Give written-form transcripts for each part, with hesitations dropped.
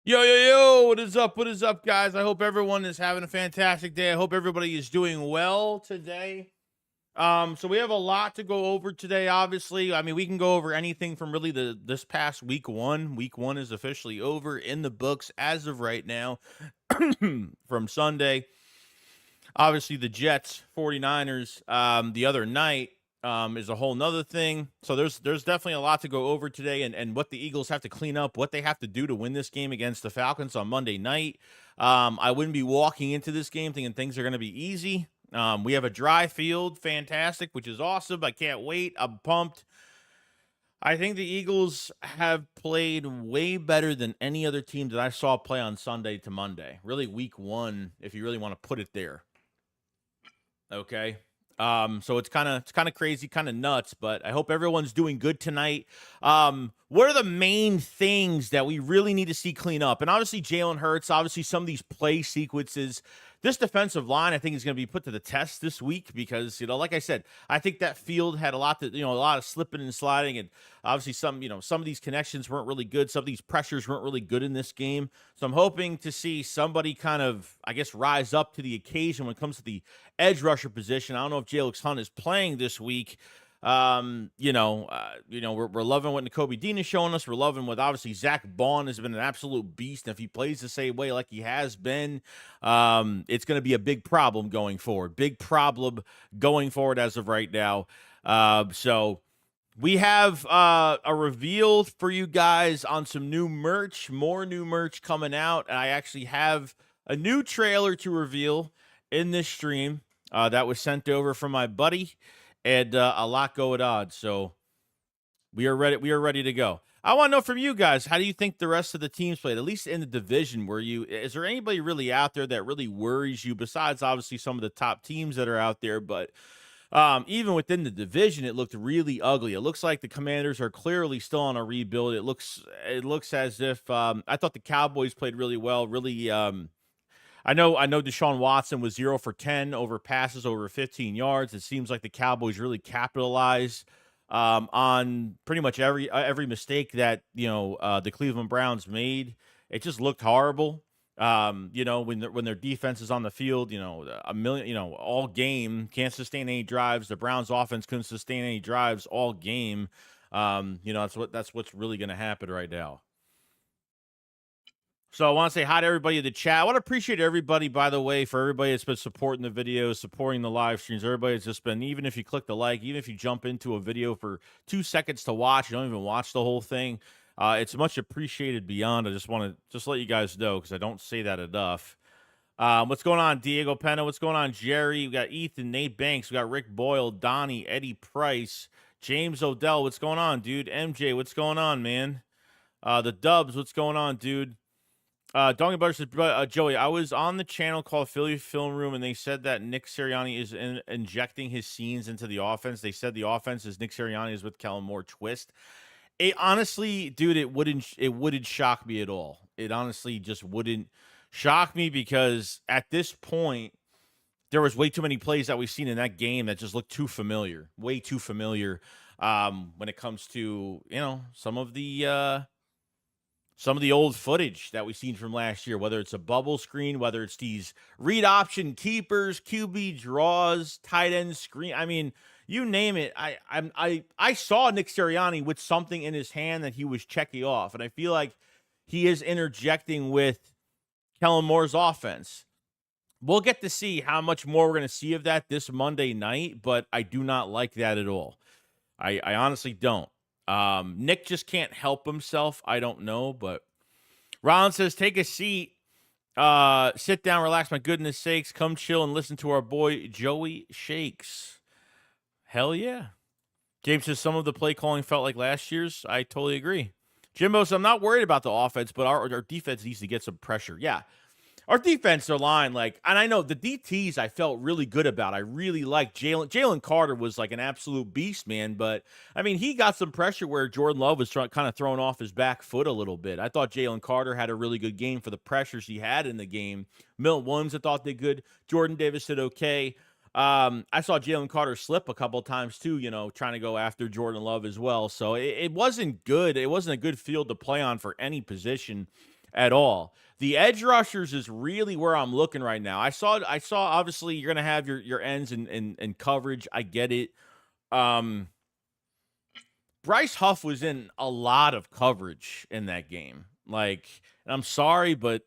Yo, yo, yo, what is up? What is up, guys? I hope everyone is having a fantastic day. I hope everybody is doing well today. So we have a lot to go over today, obviously. I mean, we can go over anything from really this past week one. Week one is officially over in the books as of right now from Sunday. Obviously, the Jets, 49ers, the other night is a whole nother thing. So there's definitely a lot to go over today and what the Eagles have to clean up, what they have to do to win this game against the Falcons on Monday night. I wouldn't be walking into this game thinking things are going to be easy. We have a dry field, fantastic, which is awesome. I can't wait. I'm pumped. I think the Eagles have played way better than any other team that I saw play on Sunday to Monday. Really, week one, if you really want to put it there. Okay. So it's kind of crazy, kind of nuts, but I hope everyone's doing good tonight. What are the main things that we really need to see clean up? And obviously Jalen Hurts, obviously some of these play sequences, this defensive line, I think is going to be put to the test this week because, like I said, I think that field had a lot of slipping and sliding, and obviously some of these connections weren't really good. Some of these pressures weren't really good in this game. So I'm hoping to see somebody kind of, I guess, rise up to the occasion when it comes to the edge rusher position. I don't know if Jalen Hunt is playing this week. We're loving what Nakobe Dean is showing us. We're loving what obviously Zach Bond has been an absolute beast. And if he plays the same way like he has been, it's going to be a big problem going forward. Big problem going forward as of right now. So we have a reveal for you guys on some new merch, more new merch coming out. And I actually have a new trailer to reveal in this stream that was sent over from my buddy, and a lot going on. So we are ready. We are ready to go. I want to know from you guys, how do you think the rest of the teams played, at least in the division? Is there anybody really out there that really worries you besides obviously some of the top teams that are out there? But even within the division, it looked really ugly. It looks like the Commanders are clearly still on a rebuild. It looks as if I thought the Cowboys played really well. Really, I know Deshaun Watson was 0 for 10 over passes over 15 yards. It seems like the Cowboys really capitalized on pretty much every mistake that the Cleveland Browns made. It just looked horrible. When their defense is on the field, a million, all game can't sustain any drives. The Browns offense couldn't sustain any drives all game. That's what's really going to happen right now. So I want to say hi to everybody in the chat. I want to appreciate everybody, by the way, for everybody that's been supporting the videos, supporting the live streams. Everybody that's just been, even if you click the like, even if you jump into a video for 2 seconds to watch, you don't even watch the whole thing. It's much appreciated beyond. I just want to let you guys know because I don't say that enough. What's going on, Diego Pena? What's going on, Jerry? We got Ethan, Nate Banks. We got Rick Boyle, Donnie, Eddie Price, James Odell. What's going on, dude? MJ, what's going on, man? The Dubs, what's going on, dude? Donkey Butter says, Joey, I was on the channel called Philly Film Room, and they said that Nick Sirianni is injecting his scenes into the offense. They said the offense is Nick Sirianni is with Kellen Moore twist. It honestly, dude, it wouldn't shock me at all. It honestly just wouldn't shock me because at this point, there was way too many plays that we've seen in that game that just looked too familiar, way too familiar. When it comes to some of the old footage that we've seen from last year, whether it's a bubble screen, whether it's these read option keepers, QB draws, tight end screen. I mean, you name it. I saw Nick Sirianni with something in his hand that he was checking off, and I feel like he is interjecting with Kellen Moore's offense. We'll get to see how much more we're going to see of that this Monday night, but I do not like that at all. I honestly don't. Nick just can't help himself. I don't know, but Ron says, take a seat, sit down, relax, my goodness sakes, come chill and listen to our boy Joey Shakes. Hell yeah. James says some of the play calling felt like last year's. I totally agree. Jimbo says, I'm not worried about the offense, but our defense needs to get some pressure. Yeah. Our defensive line, and I know the DTs I felt really good about. I really liked Jalen Carter was like an absolute beast, man. But, I mean, he got some pressure where Jordan Love was kind of thrown off his back foot a little bit. I thought Jalen Carter had a really good game for the pressures he had in the game. Milton Williams, I thought did good. Jordan Davis did okay. I saw Jalen Carter slip a couple of times too, trying to go after Jordan Love as well. So it wasn't good. It wasn't a good field to play on for any position at all. The edge rushers is really where I'm looking right now. I saw obviously you're gonna have your ends and coverage. I get it. Um Bryce Huff was in a lot of coverage in that game. Like, and I'm sorry, but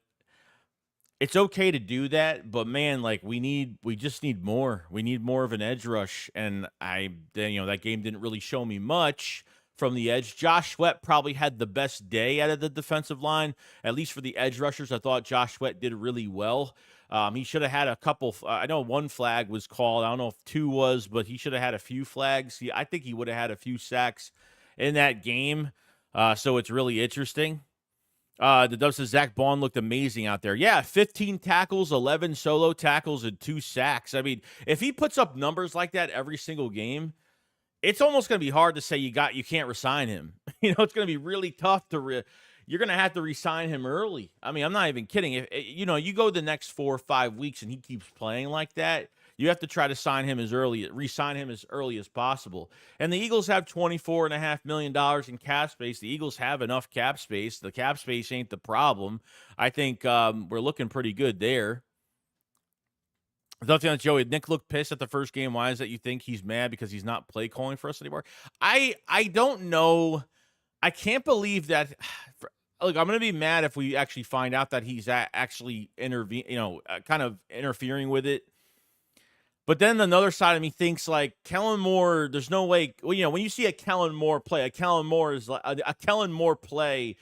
it's okay to do that, but man, like we just need more. We need more of an edge rush, and that game didn't really show me much from the edge. Josh Sweat probably had the best day out of the defensive line, at least for the edge rushers. I thought Josh Sweat did really well. He should have had a couple. I know one flag was called. I don't know if two was, but he should have had a few flags. I think he would have had a few sacks in that game. So it's really interesting. The Dub says Zach Bond looked amazing out there. Yeah, 15 tackles, 11 solo tackles, and 2 sacks. I mean, if he puts up numbers like that every single game, it's almost going to be hard to say you can't resign him. It's going to be really tough to you're going to have to resign him early. I mean, I'm not even kidding. If you go the next 4 or 5 weeks and he keeps playing like that, you have to try to re-sign him as early as possible. And the Eagles have $24.5 million in cap space. The Eagles have enough cap space. The cap space ain't the problem. I think we're looking pretty good there. Joey, Nick looked pissed at the first game. Why is that you think he's mad because he's not play calling for us anymore? I don't know. I can't believe that. Look, I'm going to be mad if we actually find out that he's actually kind of interfering with it. But then another side of me thinks like Kellen Moore, there's no way, when you see a Kellen Moore play, a Kellen Moore play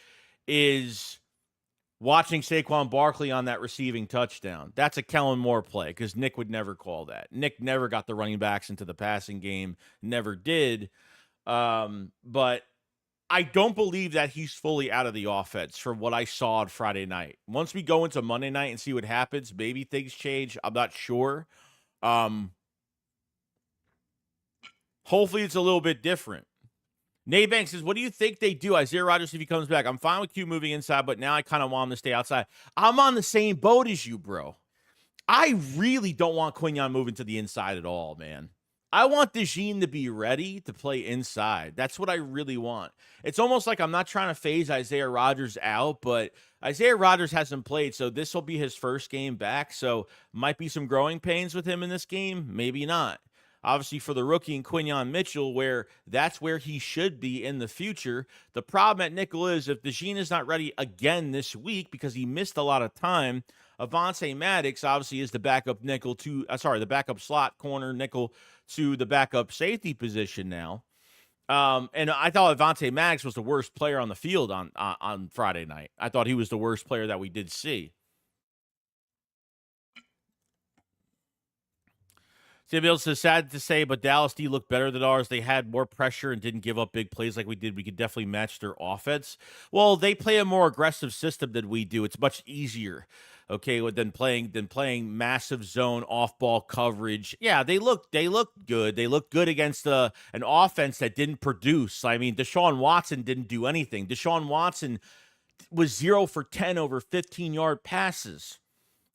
is watching Saquon Barkley on that receiving touchdown. That's a Kellen Moore play because Nick would never call that. Nick never got the running backs into the passing game, never did. But I don't believe that he's fully out of the offense from what I saw on Friday night. Once we go into Monday night and see what happens, maybe things change. I'm not sure. Hopefully it's a little bit different. Nate Banks says, what do you think they do? Isaiah Rodgers, if he comes back, I'm fine with Q moving inside, but now I kind of want him to stay outside. I'm on the same boat as you, bro. I really don't want Quinyon moving to the inside at all, man. I want DeJean to be ready to play inside. That's what I really want. It's almost like I'm not trying to phase Isaiah Rodgers out, but Isaiah Rodgers hasn't played, so this will be his first game back. So might be some growing pains with him in this game, maybe not. Obviously, for the rookie and Quinyon Mitchell, that's where he should be in the future. The problem at nickel is if DeJean is not ready again this week because he missed a lot of time, Avonte Maddox obviously is the backup the backup slot corner nickel to the backup safety position now. And I thought Avonte Maddox was the worst player on the field on Friday night. I thought he was the worst player that we did see. Samuel says, sad to say, but Dallas D looked better than ours. They had more pressure and didn't give up big plays like we did. We could definitely match their offense. Well, they play a more aggressive system than we do. It's much easier, than playing massive zone off-ball coverage. Yeah, they look good. They look good against an offense that didn't produce. I mean, Deshaun Watson didn't do anything. Deshaun Watson was 0 for 10 over 15-yard passes.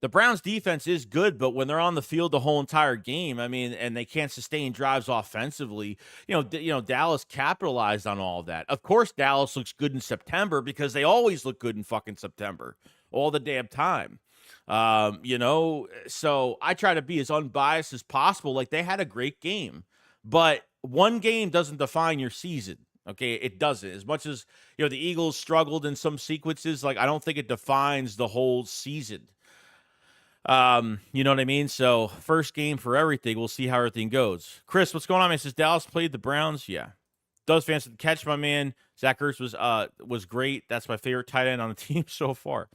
The Browns defense is good, but when they're on the field the whole entire game, I mean, and they can't sustain drives offensively, Dallas capitalized on all of that. Of course, Dallas looks good in September because they always look good in fucking September all the damn time. So I try to be as unbiased as possible. Like, they had a great game, but one game doesn't define your season. Okay, it doesn't. As much as, the Eagles struggled in some sequences, like, I don't think it defines the whole season. You know what I mean? So first game for everything. We'll see how everything goes. Chris, what's going on, man? Says Dallas played the Browns. Yeah. Does fans catch my man. Zach Ertz was great. That's my favorite tight end on the team so far.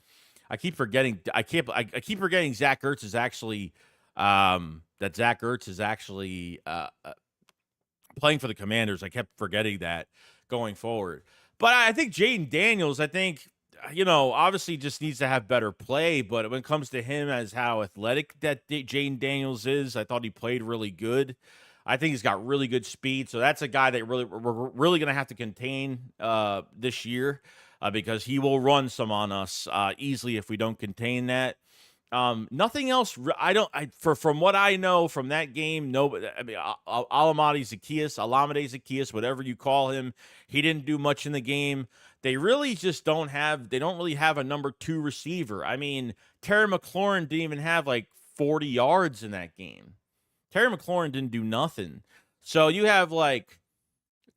I keep forgetting. I keep forgetting Zach Ertz is actually playing for the Commanders. I kept forgetting that going forward. But I think Jaden Daniels, obviously just needs to have better play. But when it comes to him as how athletic that Jaden Daniels is, I thought he played really good. I think he's got really good speed. So that's a guy that we're really going to have to contain this year because he will run some on us easily if we don't contain that. Nothing else. From what I know from that game, no. I mean, Alameda Zacchaeus, whatever you call him, he didn't do much in the game. They really just don't have. They don't really have a number 2 receiver. I mean, Terry McLaurin didn't even have like 40 yards in that game. Terry McLaurin didn't do nothing. So you have like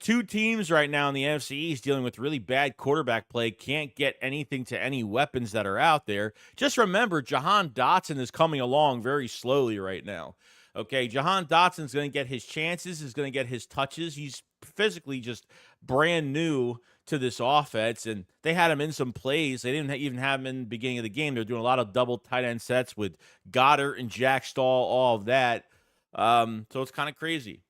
2 teams right now in the NFC East dealing with really bad quarterback play, can't get anything to any weapons that are out there. Just remember, Jahan Dotson is coming along very slowly right now. Okay, Jahan Dotson's going to get his chances, is going to get his touches. He's physically just brand new to this offense, and they had him in some plays. They didn't even have him in the beginning of the game. They're doing a lot of double tight end sets with Goddard and Jack Stahl, all of that. So it's kind of crazy.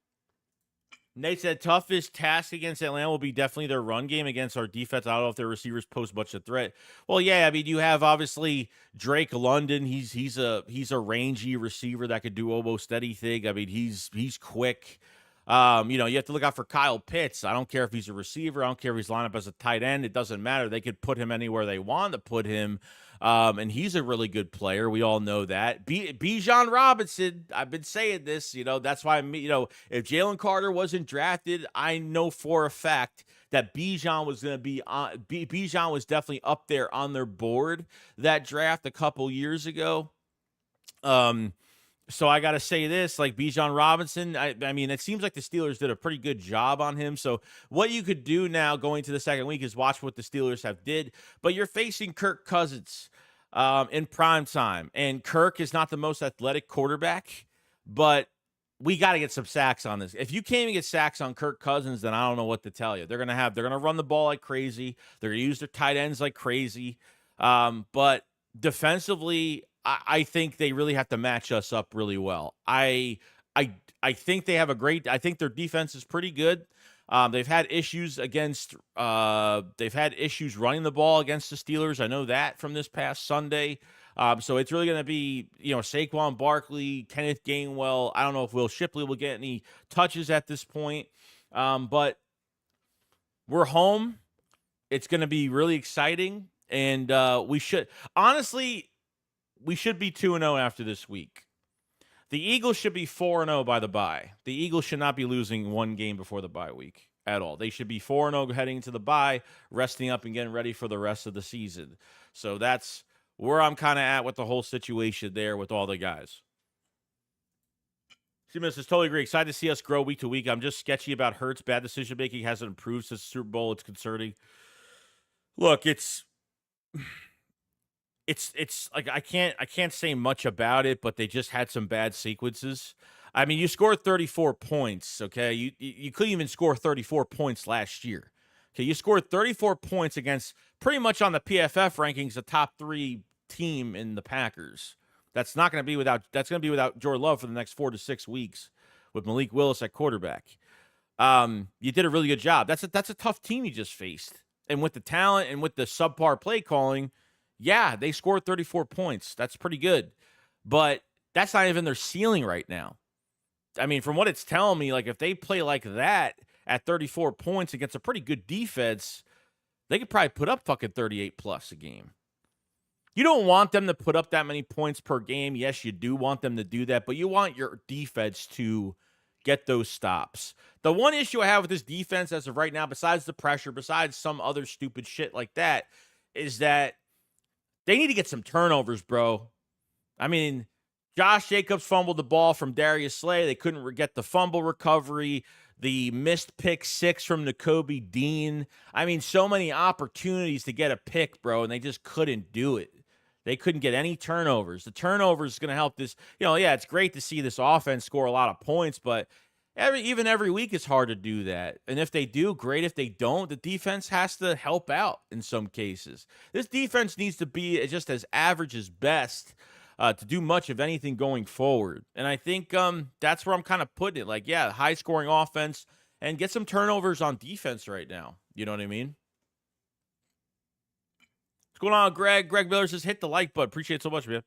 Nate said toughest task against Atlanta will be definitely their run game against our defense. I don't know if their receivers pose much of a threat. Well, yeah, I mean, you have obviously Drake London. He's a rangy receiver that could do almost anything. I mean, he's quick. You have to look out for Kyle Pitts. I don't care if he's a receiver. I don't care if he's lined up as a tight end. It doesn't matter. They could put him anywhere they want to put him. And he's a really good player. We all know that. Bijan Robinson, I've been saying this, that's why, if Jalen Carter wasn't drafted, I know for a fact that Bijan was going to be on. Bijan was definitely up there on their board that draft a couple years ago. So I got to say this, like Bijan Robinson, I mean, it seems like the Steelers did a pretty good job on him. So what you could do now going to the second week is watch what the Steelers have did. But you're facing Kirk Cousins in prime time. And Kirk is not the most athletic quarterback, but we got to get some sacks on this. If you can't even get sacks on Kirk Cousins, then I don't know what to tell you. They're going to run the ball like crazy. They're going to use their tight ends like crazy. But defensively, I think they really have to match us up really well. I think they have I think their defense is pretty good. They've had issues running the ball against the Steelers. I know that from this past Sunday. So it's really going to be, Saquon Barkley, Kenneth Gainwell. I don't know if Will Shipley will get any touches at this point. But we're home. It's going to be really exciting. And we should be 2-0 after this week. The Eagles should be 4-0 by the bye. The Eagles should not be losing one game before the bye week at all. They should be 4-0 heading into the bye, resting up and getting ready for the rest of the season. So that's where I'm kind of at with the whole situation there with all the guys. Simmons says, totally agree. Excited to see us grow week to week. I'm just sketchy about Hurts. Bad decision-making hasn't improved since the Super Bowl. It's concerning. Look, it's like I can't say much about it, but they just had some bad sequences. I mean, you scored 34 points, okay? You couldn't even score 34 points last year. Okay, you scored 34 points against pretty much on the PFF rankings a top 3 team in the Packers. That's going to be without Jordan Love for the next 4 to 6 weeks with Malik Willis at quarterback. You did a really good job. That's a tough team you just faced. And with the talent and with the subpar play calling, yeah, they scored 34 points. That's pretty good. But that's not even their ceiling right now. I mean, from what it's telling me, like if they play like that at 34 points against a pretty good defense, they could probably put up fucking 38 plus a game. You don't want them to put up that many points per game. Yes, you do want them to do that, but you want your defense to get those stops. The one issue I have with this defense as of right now, besides the pressure, besides some other stupid shit like that, is that they need to get some turnovers, bro. I mean, Josh Jacobs fumbled the ball from Darius Slay. They couldn't get the fumble recovery. The missed pick 6 from Nakobe Dean. I mean, so many opportunities to get a pick, bro, and they just couldn't do it. They couldn't get any turnovers. The turnovers is going to help this. Yeah, it's great to see this offense score a lot of points, but every week it's hard to do that. And if they do, great. If they don't, the defense has to help out in some cases. This defense needs to be just as average as best to do much of anything going forward. And I think that's where I'm kind of putting it. Like, yeah, high-scoring offense and get some turnovers on defense right now. You know what I mean? What's going on, Greg? Greg Miller says, hit the like button. Appreciate it so much, man.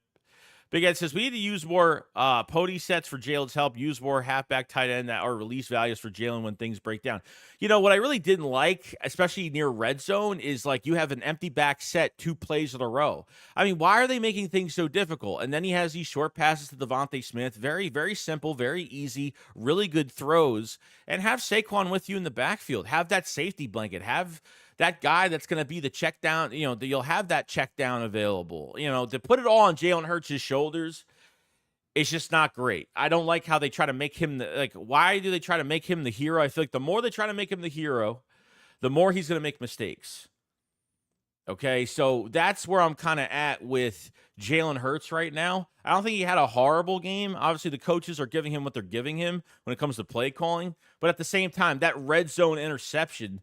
Big Ed says we need to use more Pody sets for Jalen's help. Use more halfback tight end that are release values for Jalen when things break down. You know what I really didn't like, especially near red zone, is like you have an empty back set 2 plays in a row. I mean, why are they making things so difficult? And then he has these short passes to Devontae Smith, very very simple, very easy, really good throws. And have Saquon with you in the backfield. Have that safety blanket. Have that guy that's going to be the check down, you'll have that check down available. To put it all on Jalen Hurts' shoulders, it's just not great. I don't like how they try to make him why do they try to make him the hero? I feel like the more they try to make him the hero, the more he's going to make mistakes. Okay, so that's where I'm kind of at with Jalen Hurts right now. I don't think he had a horrible game. Obviously, the coaches are giving him what they're giving him when it comes to play calling. But at the same time, that red zone interception,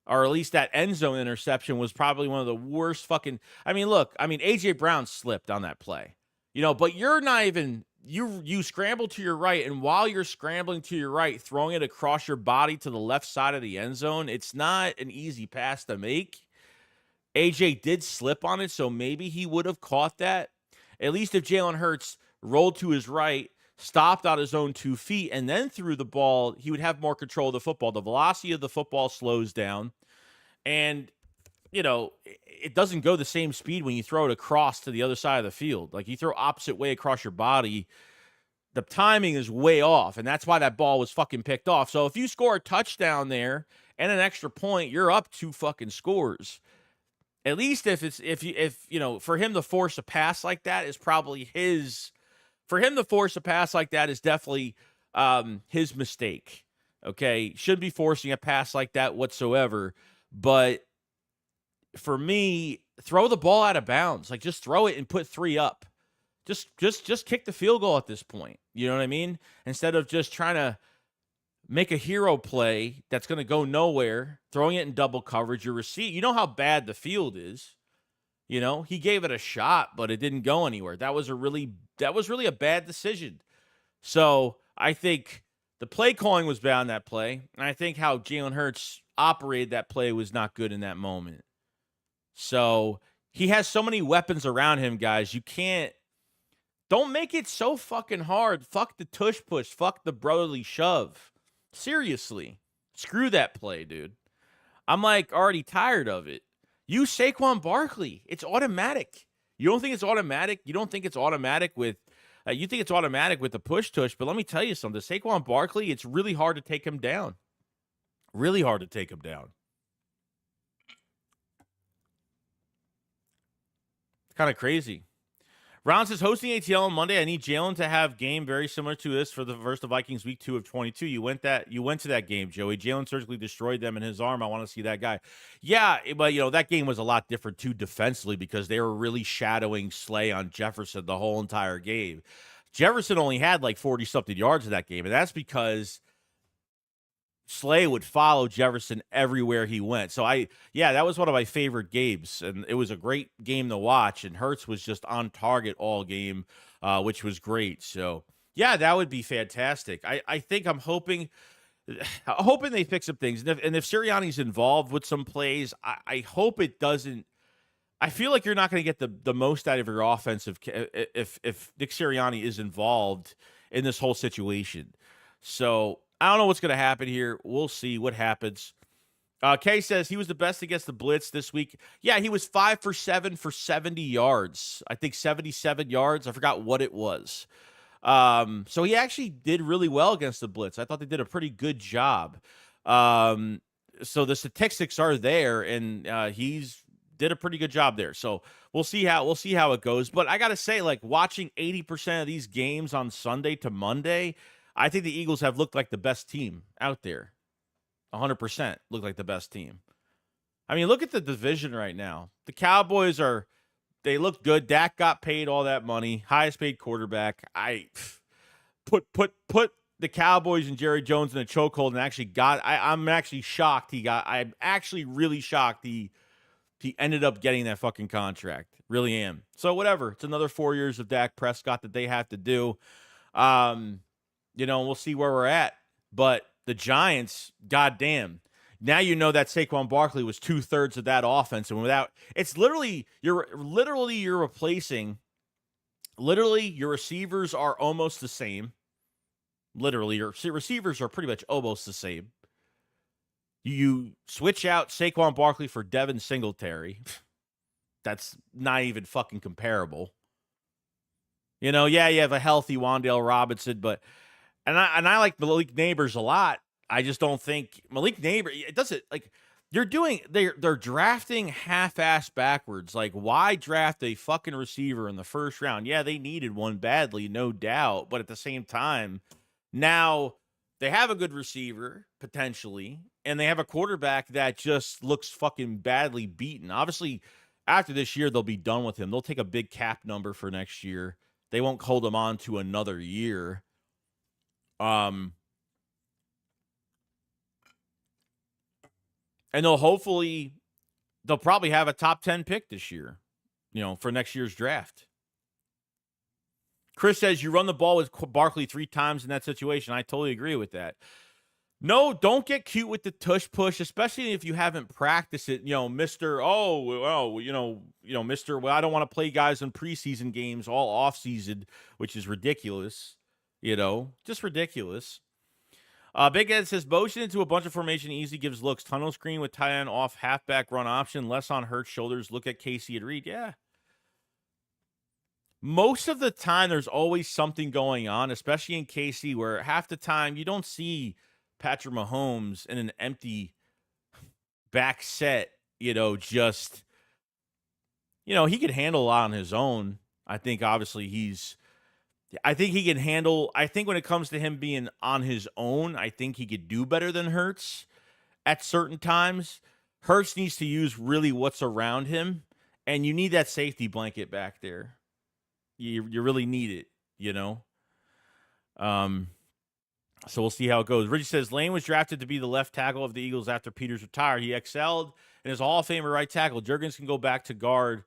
or at least that end zone interception, was probably one of the worst fucking. Look, A.J. Brown slipped on that play, but you're not even. You scramble to your right, and while you're scrambling to your right, throwing it across your body to the left side of the end zone, it's not an easy pass to make. AJ did slip on it, so maybe he would have caught that. At least if Jalen Hurts rolled to his right, stopped on his own 2 feet, and then threw the ball, he would have more control of the football. The velocity of the football slows down, and, it doesn't go the same speed when you throw it across to the other side of the field. Like, you throw opposite way across your body, the timing is way off, and that's why that ball was fucking picked off. So if you score a touchdown there and an extra point, you're up 2 fucking scores. At least for him to force a pass like that is probably his. For him to force a pass like that is definitely his mistake. Okay, shouldn't be forcing a pass like that whatsoever. But for me, throw the ball out of bounds. Like, just throw it and put 3 up. Just kick the field goal at this point. You know what I mean? Instead of just trying to make a hero play that's going to go nowhere, throwing it in double coverage, your receiver. You know how bad the field is. He gave it a shot, but it didn't go anywhere. That was really a bad decision. So I think the play calling was bad on that play, and I think how Jalen Hurts operated that play was not good in that moment. So he has so many weapons around him, guys. Don't make it so fucking hard. Fuck the tush push. Fuck the brotherly shove. Seriously, screw that play, dude. I'm already tired of it. Use Saquon Barkley. It's automatic. You don't think it's automatic? You don't think it's automatic with you think it's automatic with the push tush, but let me tell you something. Saquon Barkley, it's really hard to take him down. Really hard to take him down. It's kind of crazy. Ron says, hosting ATL on Monday, I need Jalen to have game very similar to this for the versus the Vikings week 2 of 22. You went to that game, Joey. Jalen surgically destroyed them in his arm. I want to see that guy. Yeah, but that game was a lot different too defensively because they were really shadowing Slay on Jefferson the whole entire game. Jefferson only had 40-something yards in that game, and that's because Slay would follow Jefferson everywhere he went. So that was one of my favorite games, and it was a great game to watch, and Hurts was just on target all game, which was great. So yeah, that would be fantastic. I think I'm hoping they fix some things. And if Sirianni's involved with some plays, I hope it doesn't. I feel like you're not going to get the most out of your offense if Nick Sirianni is involved in this whole situation. So I don't know what's going to happen here. We'll see what happens. Kay says he was the best against the blitz this week. Yeah, he was 5 for 7 for 70 yards. I think 77 yards. I forgot what it was. So he actually did really well against the blitz. I thought they did a pretty good job. So the statistics are there, and he's did a pretty good job there. So we'll see how it goes. But I got to say, watching 80% of these games on Sunday to Monday, I think the Eagles have looked like the best team out there. 100% look like the best team. Look at the division right now. The Cowboys they look good. Dak got paid all that money. Highest paid quarterback. I put the Cowboys and Jerry Jones in a chokehold and actually I'm actually shocked I'm actually really shocked he ended up getting that fucking contract. Really am. So whatever. It's another 4 years of Dak Prescott that they have to do. We'll see where we're at. But the Giants, goddamn. Now you know that Saquon Barkley was 2/3 of that offense, and you're replacing Literally, your receivers are almost the same. Literally, your receivers are pretty much almost the same. You switch out Saquon Barkley for Devin Singletary. That's not even fucking comparable. You know, yeah, you have a healthy Wan'Dale Robinson, but and I like Malik Neighbors a lot. I just don't think Malik Neighbors, it doesn't, like, they're drafting half-ass backwards. Like, why draft a fucking receiver in the first round? Yeah, they needed one badly, no doubt, but at the same time, now they have a good receiver potentially, and they have a quarterback that just looks fucking badly beaten. Obviously, after this year, they'll be done with him. They'll take a big cap number for next year. They won't hold him on to another year. And they'll probably have a top 10 pick this year, you know, for next year's draft. Chris says you run the ball with Barkley 3 times in that situation. I totally agree with that. No, don't get cute with the tush push, especially if you haven't practiced it. You know, Mr. Mr. Well, I don't want to play guys in preseason games all off season, which is ridiculous. You know, just ridiculous. Big Ed says motion into a bunch of formation easy gives looks. Tunnel screen with tight end off halfback run option. Less on Hurts shoulders. Look at Casey and Reed. Yeah. Most of the time, there's always something going on, especially in KC, where half the time you don't see Patrick Mahomes in an empty back set, you know, just, you know, he could handle a lot on his own. I think obviously I think he can handle, I think when it comes to him being on his own, I think he could do better than Hurts at certain times. Hurts needs to use really what's around him, and you need that safety blanket back there. You really need it, you know? So we'll see how it goes. Richie says Lane was drafted to be the left tackle of the Eagles after Peters retired. He excelled and is a Hall of Famer right tackle. Jurgens can go back to guard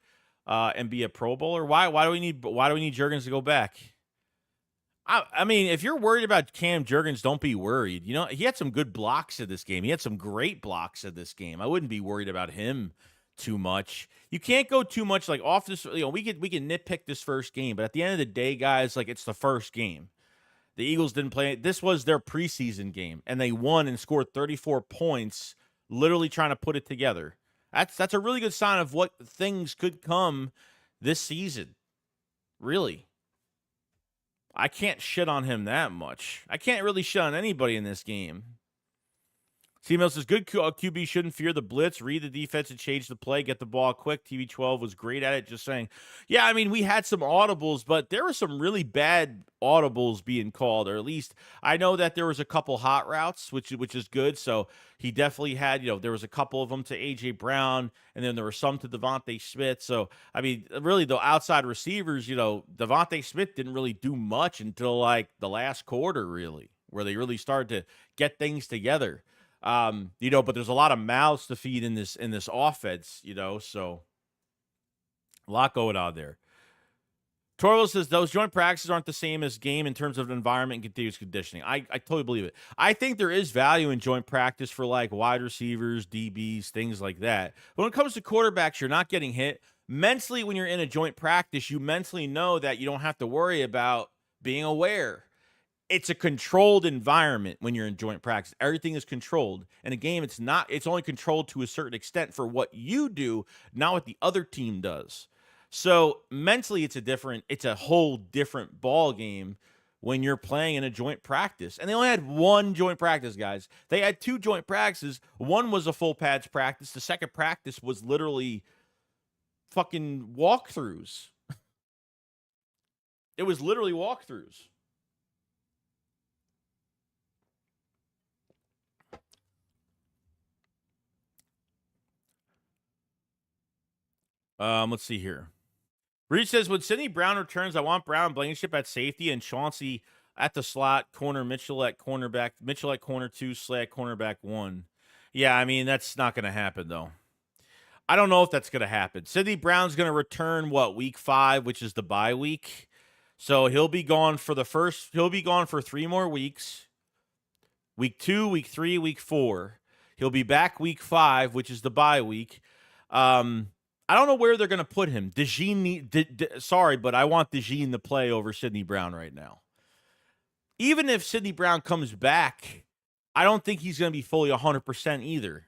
and be a Pro Bowler. Why do we need Jurgens to go back? I mean, if you're worried about Cam Jurgens, don't be worried. You know, he had some good blocks in this game. He had some great blocks in this game. I wouldn't be worried about him too much. You can't go too much like off this. You know, we can nitpick this first game, but at the end of the day, guys, like, it's the first game. The Eagles didn't play. This was their preseason game, and they won and scored 34 points, literally trying to put it together. That's a really good sign of what things could come this season. Really. I can't shit on him that much. I can't really shit on anybody in this game. C-Mill says, good QB shouldn't fear the blitz, read the defense and change the play, get the ball quick. TB12 was great at it, just saying. Yeah, I mean, we had some audibles, but there were some really bad audibles being called, or at least I know that there was a couple hot routes, which is good. So he definitely had, you know, there was a couple of them to A.J. Brown, and then there were some to Devontae Smith. So, I mean, really, the outside receivers, you know, Devontae Smith didn't really do much until, like, the last quarter, really, where they really started to get things together. You know, but there's a lot of mouths to feed in this offense, you know, so a lot going on there. Torvald says those joint practices aren't the same as game in terms of environment and continuous conditioning. I totally believe it. I think there is value in joint practice for like wide receivers, DBs, things like that. But when it comes to quarterbacks, you're not getting hit. Mentally, when you're in a joint practice, you mentally know that you don't have to worry about being aware. It's a controlled environment when you're in joint practice. Everything is controlled. In a game, it's not. It's only controlled to a certain extent for what you do, not what the other team does. So mentally, it's a whole different ball game when you're playing in a joint practice. And they only had one joint practice, guys. They had 2 joint practices. One was a full pads practice. The second practice was literally fucking walkthroughs. It was literally walkthroughs. Let's see here. Reed says, when Sidney Brown returns, I want Brown, Blankenship at safety, and Chauncey at the slot corner, Mitchell at cornerback, Mitchell at corner 2, Slay at cornerback 1. Yeah, I mean, that's not going to happen, though. I don't know if that's going to happen. Sidney Brown's going to return, week 5, which is the bye week. So he'll be gone for he'll be gone for 3 more weeks. Week 2, week 3, week 4. He'll be back week 5, which is the bye week. I don't know where they're going to put him. Sorry, but I want DeJean to play over Sidney Brown right now. Even if Sidney Brown comes back, I don't think he's going to be fully 100% either.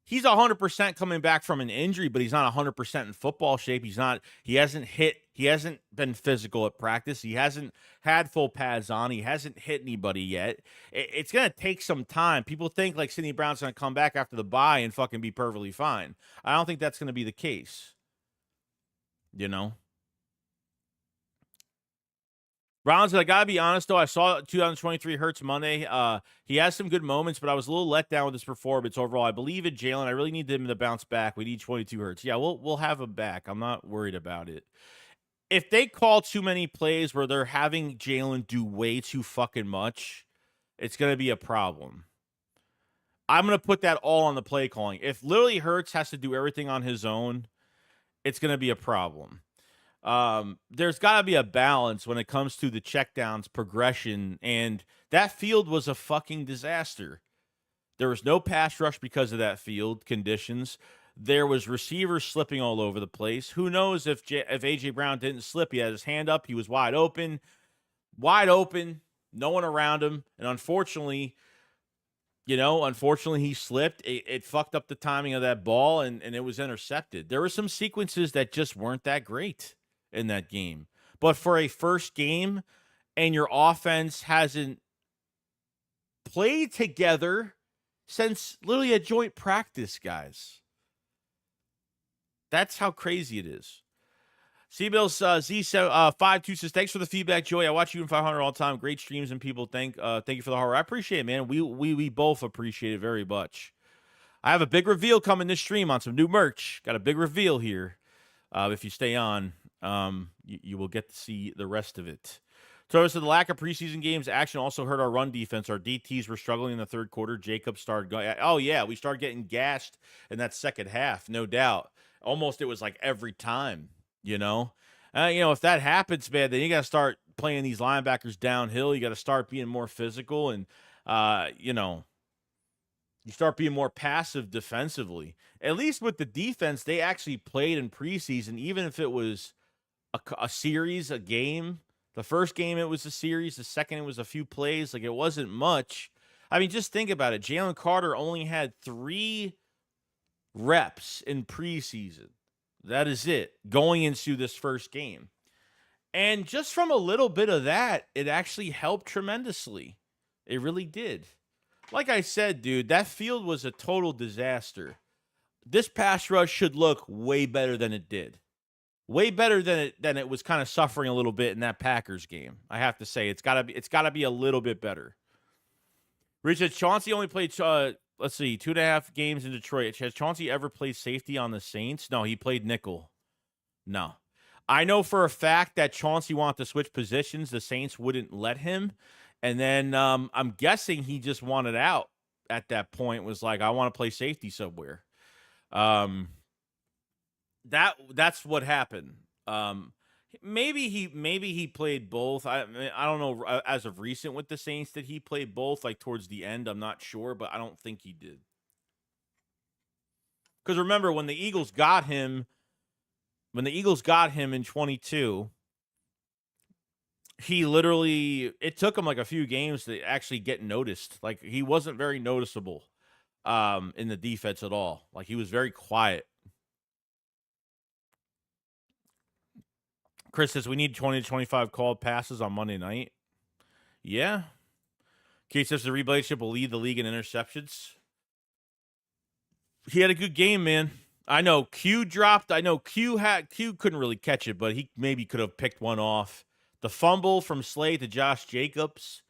He's 100% coming back from an injury, but he's not 100% in football shape. He hasn't been physical at practice. He hasn't had full pads on. He hasn't hit anybody yet. It's going to take some time. People think like Sidney Brown's going to come back after the bye and fucking be perfectly fine. I don't think that's going to be the case. You know? Browns, I gotta be honest though. I saw 2023 Hurts Monday. He has some good moments, but I was a little let down with his performance overall. I believe in Jalen. I really need him to bounce back. We need 22 Hurts. Yeah, we'll have him back. I'm not worried about it. If they call too many plays where they're having Jalen do way too fucking much, it's gonna be a problem. I'm gonna put that all on the play calling. If literally Hurts has to do everything on his own, it's gonna be a problem. There's got to be a balance when it comes to the checkdowns progression, and that field was a fucking disaster. There was no pass rush because of that field conditions. There was receivers slipping all over the place. Who knows if AJ Brown didn't slip? He had his hand up. He was wide open, no one around him, and unfortunately, he slipped. It fucked up the timing of that ball, and it was intercepted. There were some sequences that just weren't that great in that game. But for a first game and your offense hasn't played together since literally a joint practice, guys. That's how crazy it is. C-Bills Z52 says, thanks for the feedback, Joey. I watch you in 500 all the time. Great streams and people. Thank you for the horror. I appreciate it, man. We both appreciate it very much. I have a big reveal coming this stream on some new merch. Got a big reveal here. If you stay on, you will get to see the rest of it. So the lack of preseason games action also hurt our run defense. Our DTs were struggling in the third quarter. Jacob started going. Oh, yeah, we started getting gashed in that second half, no doubt. Almost it was like every time, if that happens, man, then you got to start playing these linebackers downhill. You got to start being more physical and, you start being more passive defensively. At least with the defense, they actually played in preseason, even if it was a series, a game. The first game, it was a series. The second, it was a few plays. Like, it wasn't much. I mean, just think about it. Jalen Carter only had 3 reps in preseason. That is it, going into this first game. And just from a little bit of that, it actually helped tremendously. It really did. Like I said, dude, that field was a total disaster. This pass rush should look way better than it did. Way better than it was kind of suffering a little bit in that Packers game. I have to say, it's gotta be a little bit better. Richard, Chauncey only played 2.5 games in Detroit. Has Chauncey ever played safety on the Saints? No, he played nickel. No. I know for a fact that Chauncey wanted to switch positions. The Saints wouldn't let him. And then I'm guessing he just wanted out at that point, was like, I want to play safety somewhere. That's what happened. Maybe he played both. I don't know. As of recent with the Saints, did he play both? Like towards the end, I'm not sure, but I don't think he did. Because remember when the Eagles got him in 22, he literally, it took him like a few games to actually get noticed. Like he wasn't very noticeable in the defense at all. Like he was very quiet. Chris says we need 20 to 25 called passes on Monday night. Yeah. Kate says the Reed Blankenship will lead the league in interceptions. He had a good game, man. I know Q dropped. I know Q couldn't really catch it, but he maybe could have picked one off. The fumble from Slade to Josh Jacobs.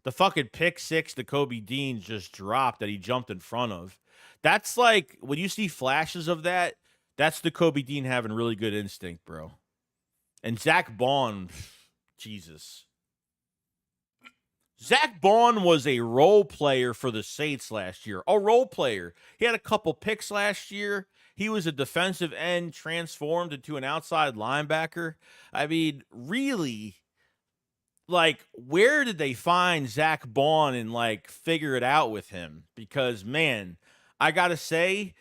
The fucking pick 6 to Kobe Dean just dropped that he jumped in front of. That's like, when you see flashes of that, that's the Kobe Dean having really good instinct, bro. And Zach Bond, Jesus. Zach Bond was a role player for the Saints last year. A role player. He had a couple picks last year. He was a defensive end transformed into an outside linebacker. I mean, really, like, where did they find Zach Bond and, like, figure it out with him? Because, man, I got to say,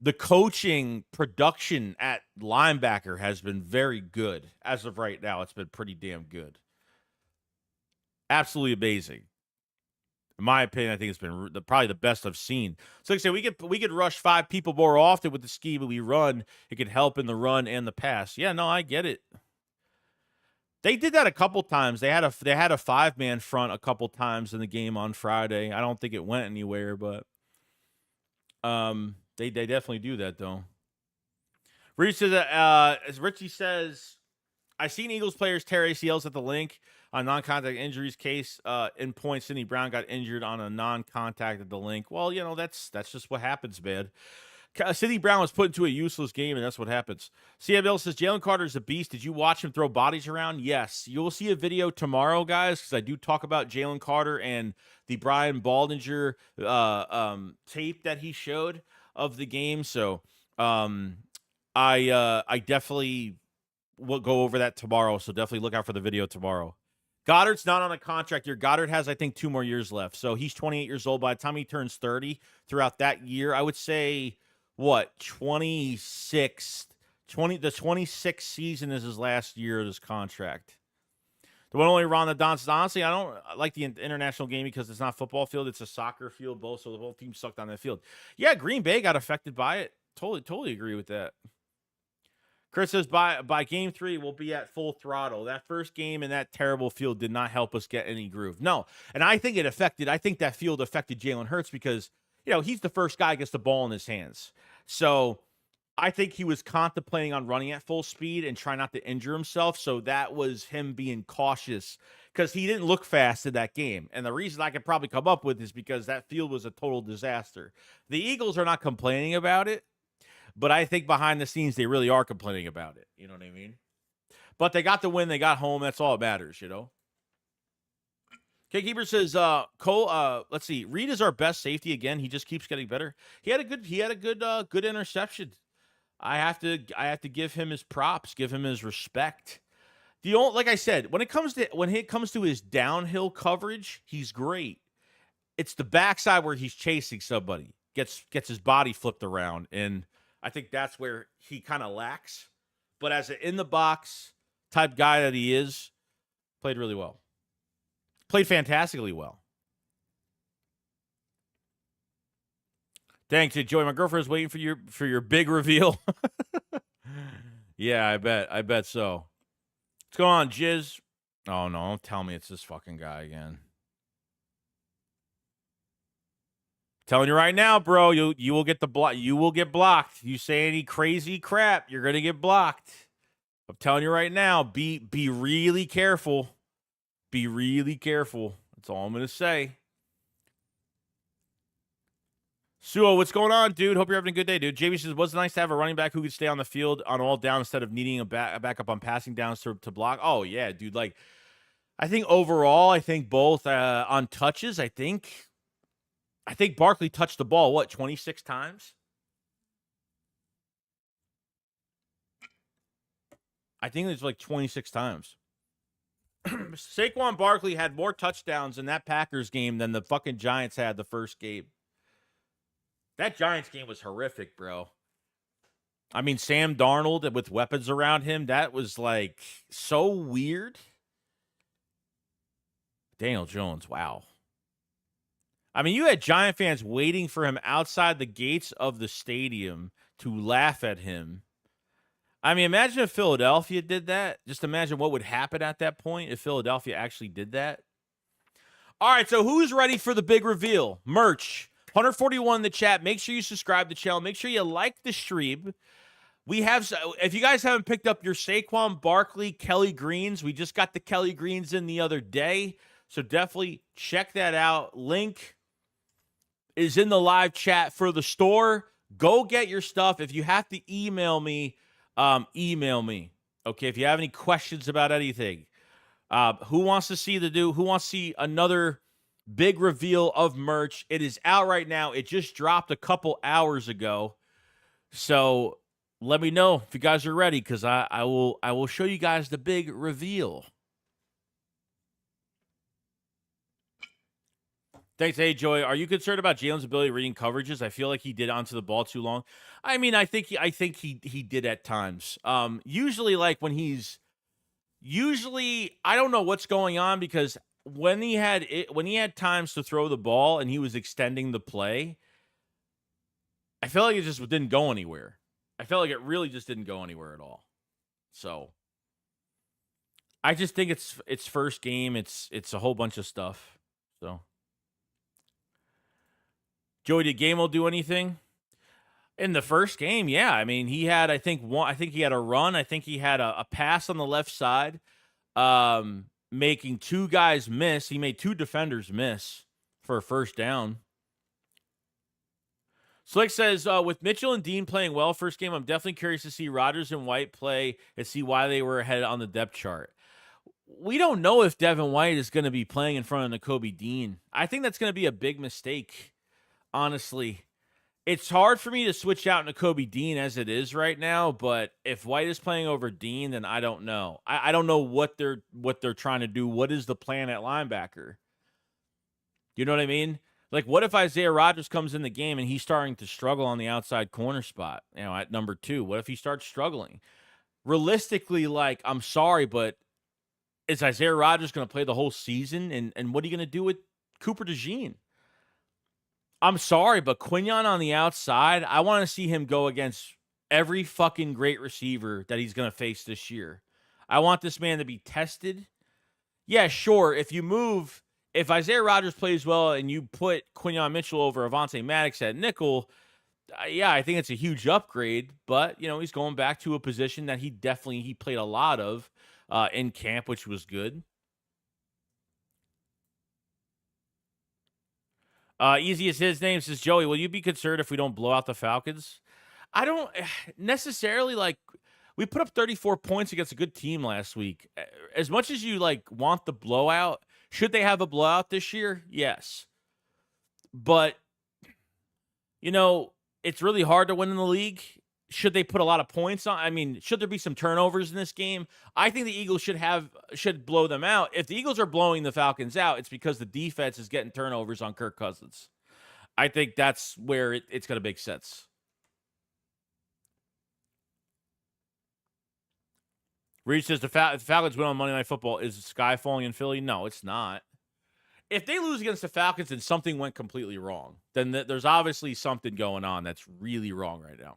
the coaching production at linebacker has been very good. As of right now, it's been pretty damn good. Absolutely amazing. In my opinion, I think it's been probably the best I've seen. So like I say, we could rush 5 people more often with the scheme that we run. It could help in the run and the pass. Yeah, no, I get it. They did that a couple times. They had a 5-man front a couple times in the game on Friday. I don't think it went anywhere, but they definitely do that though. Richie says, I seen Eagles players tear ACLs at the link on non-contact injuries case. In point, Sidney Brown got injured on a non-contact at the link. Well, you know, that's just what happens, man. Sidney Brown was put into a useless game, and that's what happens. CML says, Jalen Carter's a beast. Did you watch him throw bodies around? Yes. You'll see a video tomorrow, guys, because I do talk about Jalen Carter and the Brian Baldinger tape that he showed of the game. So I definitely will go over that tomorrow, so definitely look out for the video tomorrow. Goddard's not on a contract year. Goddard has, I think, 2 more years left. So he's 28 years old. By the time he turns 30 throughout that year, I would say, what, 26? The 26th season is his last year of his contract. The one only Ron the Dons. Honestly, I don't like the international game because it's not a football field. It's a soccer field, both. So the whole team sucked on that field. Yeah, Green Bay got affected by it. Totally agree with that. Chris says, by game 3, we'll be at full throttle. That first game in that terrible field did not help us get any groove. No, and I think that field affected Jalen Hurts because, you know, he's the first guy who gets the ball in his hands. So I think he was contemplating on running at full speed and trying not to injure himself. So that was him being cautious because he didn't look fast in that game. And the reason I could probably come up with is because that field was a total disaster. The Eagles are not complaining about it, but I think behind the scenes, they really are complaining about it. You know what I mean? But they got the win. They got home. That's all that matters, you know? K-Keeper says, Cole, let's see. Reed is our best safety again. He just keeps getting better. He had a good interception. I have to give him his props, give him his respect. Like I said, when it comes to his downhill coverage, he's great. It's the backside where he's chasing somebody, gets his body flipped around, and I think that's where he kind of lacks. But as an in-the-box type guy that he is, played really well. Played fantastically well. Thanks, Joey. My girlfriend's waiting for your big reveal. Yeah, I bet so. What's going on, Jizz? Oh, no, don't tell me it's this fucking guy again. Telling you right now, bro, you will get you will get blocked. You say any crazy crap, you're gonna get blocked. I'm telling you right now, be really careful. Be really careful. That's all I'm gonna say. Suo, what's going on, dude? Hope you're having a good day, dude. JB says, was it nice to have a running back who could stay on the field on all downs instead of needing a backup on passing downs to block? Oh, yeah, dude. Like, I think overall, both on touches, I think Barkley touched the ball, 26 times? I think it's like 26 times. Saquon Barkley had more touchdowns in that Packers game than the fucking Giants had the first game. That Giants game was horrific, bro. I mean, Sam Darnold with weapons around him, that was like so weird. Daniel Jones, wow. I mean, you had Giant fans waiting for him outside the gates of the stadium to laugh at him. I mean, imagine if Philadelphia did that. Just imagine what would happen at that point if Philadelphia actually did that. All right, so who's ready for the big reveal? Merch. 141 in the chat. Make sure you subscribe to the channel. Make sure you like the stream. We have, if you guys haven't picked up your Saquon Barkley Kelly Greens, we just got the Kelly Greens in the other day. So definitely check that out. Link is in the live chat for the store. Go get your stuff. If you have to email me, email me. Okay, if you have any questions about anything. Who wants to see another big reveal of merch? It is out right now. It just dropped a couple hours ago. So let me know if you guys are ready, because I will show you guys the big reveal. Thanks. Hey, Joey, are you concerned about Jalen's ability reading coverages? I feel like he did onto the ball too long. I mean, I think he did at times. Usually, like when he's usually, I don't know what's going on because when he had times to throw the ball and he was extending the play, I felt like it just didn't go anywhere. I felt like it really just didn't go anywhere at all. So I just think it's first game. It's a whole bunch of stuff. So Joey, did Gamel do anything in the first game? Yeah, I mean he had I think he had a run. I think he had a pass on the left side, making two guys miss. He made two defenders miss for a first down. Slick says, with Mitchell and Dean playing well first game, I'm definitely curious to see Rodgers and White play and see why they were ahead on the depth chart. We don't know if Devin White is going to be playing in front of Nakobe Dean. I think that's going to be a big mistake, honestly. It's hard for me to switch out Nakobe Dean as it is right now, but if White is playing over Dean, then I don't know. I don't know what they're trying to do. What is the plan at linebacker? You know what I mean? Like, what if Isaiah Rodgers comes in the game and he's starting to struggle on the outside corner spot, at number 2? What if he starts struggling? Realistically, like, I'm sorry, but is Isaiah Rodgers going to play the whole season? And what are you going to do with Cooper DeJean? I'm sorry, but Quinion on the outside, I want to see him go against every fucking great receiver that he's going to face this year. I want this man to be tested. Yeah, sure, if Isaiah Rodgers plays well and you put Quinion Mitchell over Avonte Maddox at nickel, yeah, I think it's a huge upgrade. But, he's going back to a position that he played a lot of in camp, which was good. Easy as his name says, Joey, will you be concerned if we don't blow out the Falcons? I don't necessarily we put up 34 points against a good team last week. As much as you want the blowout, should they have a blowout this year? Yes. But, it's really hard to win in the league. Should they put a lot of points on? I mean, should there be some turnovers in this game? I think the Eagles should blow them out. If the Eagles are blowing the Falcons out, it's because the defense is getting turnovers on Kirk Cousins. I think that's where it's going to make sense. Reed says the Falcons win on Monday Night Football. Is the sky falling in Philly? No, it's not. If they lose against the Falcons and something went completely wrong, then there's obviously something going on that's really wrong right now.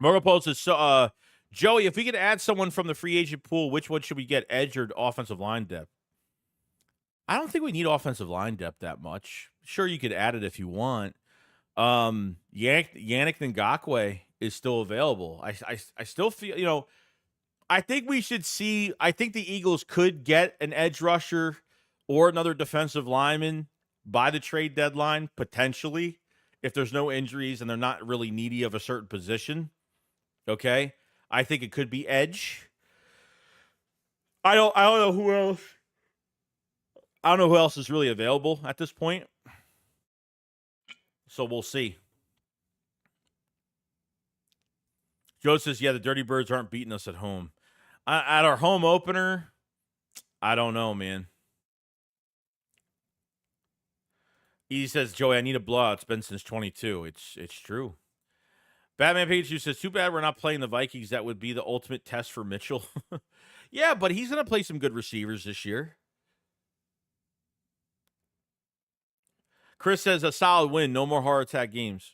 Morgan Post says, Joey, if we could add someone from the free agent pool, which one should we get, edge or offensive line depth? I don't think we need offensive line depth that much. Sure, you could add it if you want. Yannick Ngakoue is still available. I still feel, I think we should see, I think the Eagles could get an edge rusher or another defensive lineman by the trade deadline, potentially, if there's no injuries and they're not really needy of a certain position. Okay? I think it could be edge. I don't know who else. I don't know who else is really available at this point. So we'll see. Joe says, yeah, the Dirty Birds aren't beating us at home. At our home opener, I don't know, man. He says, Joey, I need a blowout. It's been since 22. It's true. Batman Pikachu says, too bad we're not playing the Vikings. That would be the ultimate test for Mitchell. Yeah, but he's going to play some good receivers this year. Chris says, a solid win. No more heart attack games.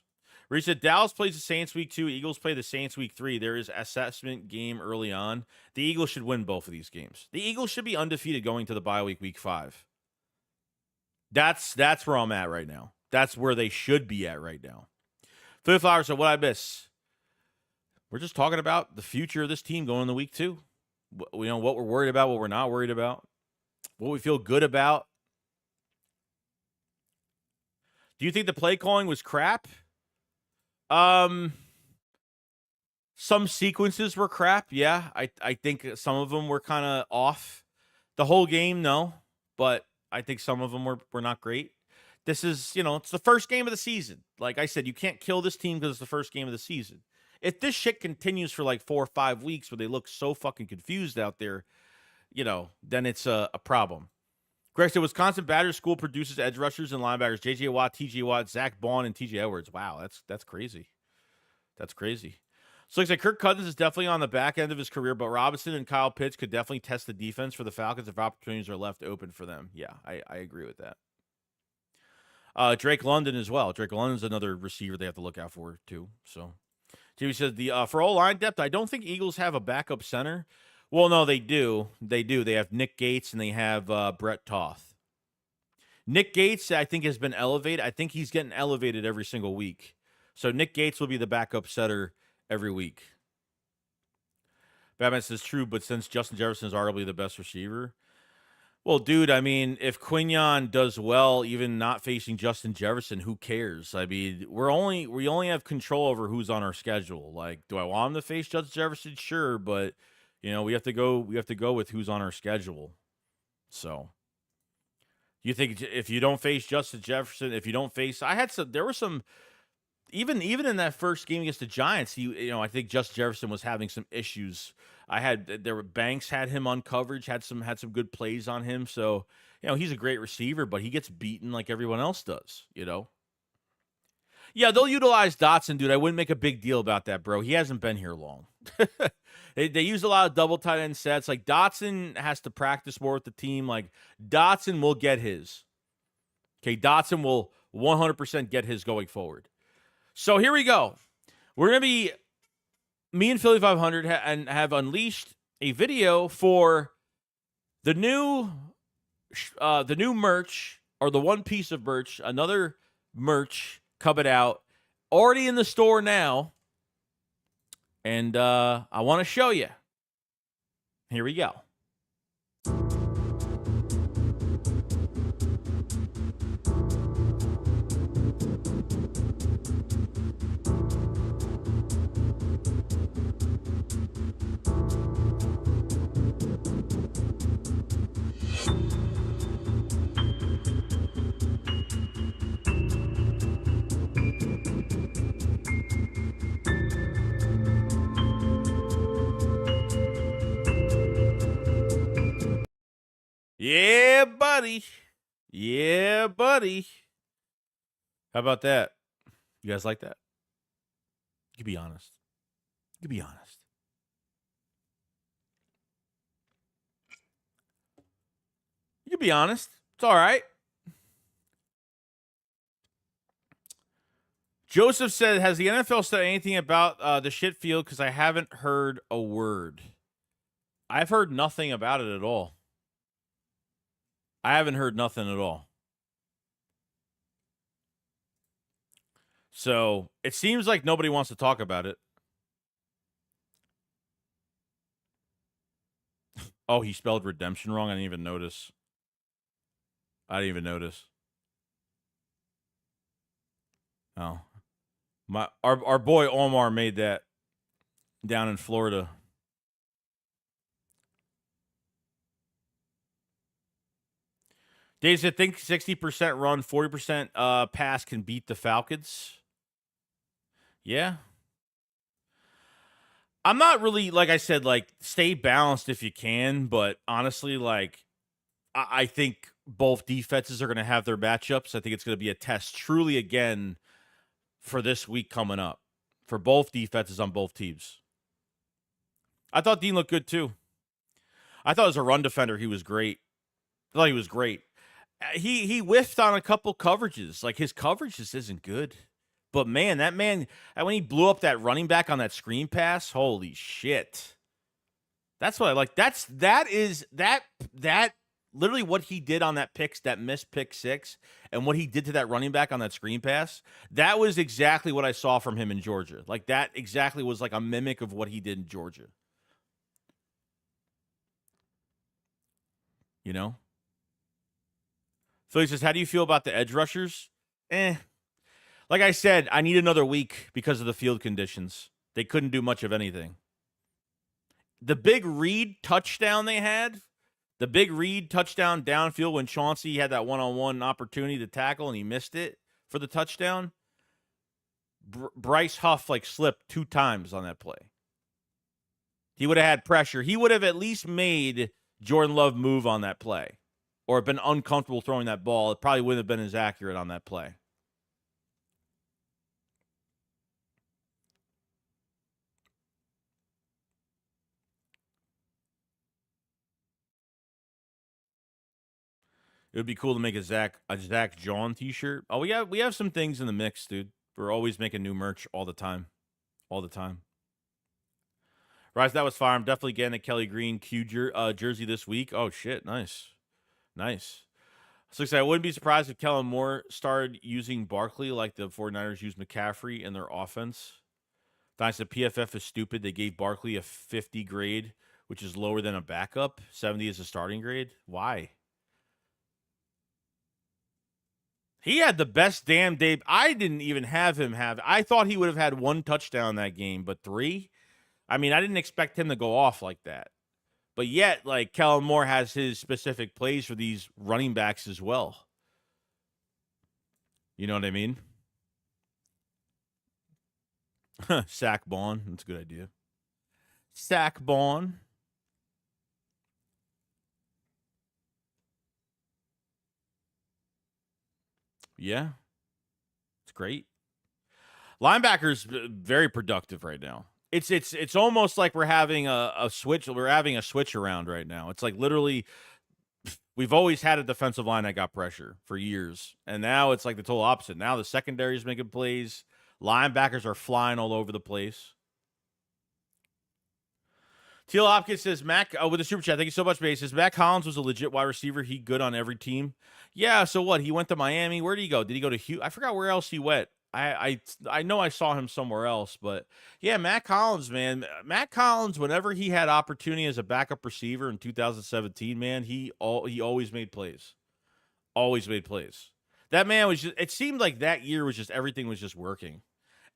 Reese said, Dallas plays the Saints week 2. Eagles play the Saints week 3. There is assessment game early on. The Eagles should win both of these games. The Eagles should be undefeated going to the bye week 5. That's where I'm at right now. That's where they should be at right now. Phil Flowers said, what I miss? We're just talking about the future of this team going into week 2. What we're worried about, what we're not worried about, what we feel good about. Do you think the play calling was crap? Some sequences were crap. Yeah, I think some of them were kind of off. The whole game, no, but I think some of them were not great. This is, it's the first game of the season. Like I said, you can't kill this team because it's the first game of the season. If this shit continues for 4 or 5 weeks where they look so fucking confused out there, then it's a problem. Greg said Wisconsin Badgers school produces edge rushers and linebackers: J.J. Watt, T.J. Watt, Zach Bond, and T.J. Edwards. Wow, that's crazy. That's crazy. So looks like Kirk Cousins is definitely on the back end of his career, but Robinson and Kyle Pitts could definitely test the defense for the Falcons if opportunities are left open for them. Yeah, I agree with that. Drake London as well. Drake London's another receiver they have to look out for too. So Jimmy says for O-line depth, I don't think Eagles have a backup center. Well, no, they do. They do. They have Nick Gates and they have Brett Toth. Nick Gates, I think, has been elevated. I think he's getting elevated every single week. So Nick Gates will be the backup setter every week. Batman says true, but since Justin Jefferson is arguably the best receiver. Well, dude, I mean, if Quinion does well, even not facing Justin Jefferson, who cares? I mean, we only have control over who's on our schedule. Like, do I want him to face Justin Jefferson? Sure, but we have to go with who's on our schedule. So, you think if you don't face Justin Jefferson, there were some even in that first game against the Giants, I think Justin Jefferson was having some issues. Banks had him on coverage, had some good plays on him. So, he's a great receiver, but he gets beaten like everyone else does, Yeah, they'll utilize Dotson, dude. I wouldn't make a big deal about that, bro. He hasn't been here long. They use a lot of double tight end sets. Like, Dotson has to practice more with the team. Like, Dotson will get his. Okay, Dotson will 100% get his going forward. So here we go. We're going to be, me and Philly 500 have unleashed a video for the new merch, or the one piece of merch, another merch coming out, already in the store now. And I want to show you. Here we go. Yeah, buddy. Yeah, buddy. How about that? You guys like that? You can be honest. You can be honest. You can be honest. It's all right. Joseph said, has the NFL said anything about the shit field? Because I haven't heard a word. I've heard nothing about it at all. I haven't heard nothing at all. So it seems like nobody wants to talk about it. Oh, he spelled redemption wrong. I didn't even notice. Oh, our boy Omar made that down in Florida. Dave said, think 60% run, 40% pass can beat the Falcons. Yeah. I'm not really, like I said, stay balanced if you can, but honestly, I think both defenses are going to have their matchups. I think it's going to be a test truly again for this week coming up for both defenses on both teams. I thought Dean looked good too. I thought as a run defender, he was great. I thought he was great. He whiffed on a couple coverages. Like, his coverage just isn't good. But man, when he blew up that running back on that screen pass, holy shit. That's what I like. That literally what he did on that missed pick six, and what he did to that running back on that screen pass, that was exactly what I saw from him in Georgia. Like, that exactly was like a mimic of what he did in Georgia. Philly says, how do you feel about the edge rushers? Like I said, I need another week because of the field conditions. They couldn't do much of anything. The big Reed touchdown they had, the big Reed touchdown downfield when Chauncey had that one-on-one opportunity to tackle and he missed it for the touchdown. Bryce Huff slipped 2 times on that play. He would have had pressure. He would have at least made Jordan Love move on that play or been uncomfortable throwing that ball, it probably wouldn't have been as accurate on that play. It would be cool to make a Zach John t-shirt. Oh, we have some things in the mix, dude. We're always making new merch all the time. All the time. Rise, that was fire. I'm definitely getting a Kelly Green jersey this week. Oh, shit. Nice. Nice. So I wouldn't be surprised if Kellen Moore started using Barkley like the 49ers used McCaffrey in their offense. Dice said PFF is stupid. They gave Barkley a 50 grade, which is lower than a backup. 70 is a starting grade. Why? He had the best damn day. I didn't even have him have. I thought he would have had 1 touchdown that game, but 3? I mean, I didn't expect him to go off like that. But yet, like, Kellen Moore has his specific plays for these running backs as well. You know what I mean? Sack Bond. That's a good idea. Sack Bond. Yeah. It's great. Linebackers very productive right now. It's almost like we're having a switch. We're having a switch around right now. It's like literally we've always had a defensive line that got pressure for years. And now it's like the total opposite. Now the secondary is making plays. Linebackers are flying all over the place. Teal Hopkins says, Mac, with the super chat, thank you so much, man. He says, Mac Hollins was a legit wide receiver. He good on every team. Yeah, so what? He went to Miami. Where did he go? Did he go to Houston? I forgot where else he went. I know I saw him somewhere else, but yeah, Mac Hollins, man. Mac Hollins, whenever he had opportunity as a backup receiver in 2017, man, he always made plays. Always made plays. That man was just, it seemed like that year was just, everything was just working.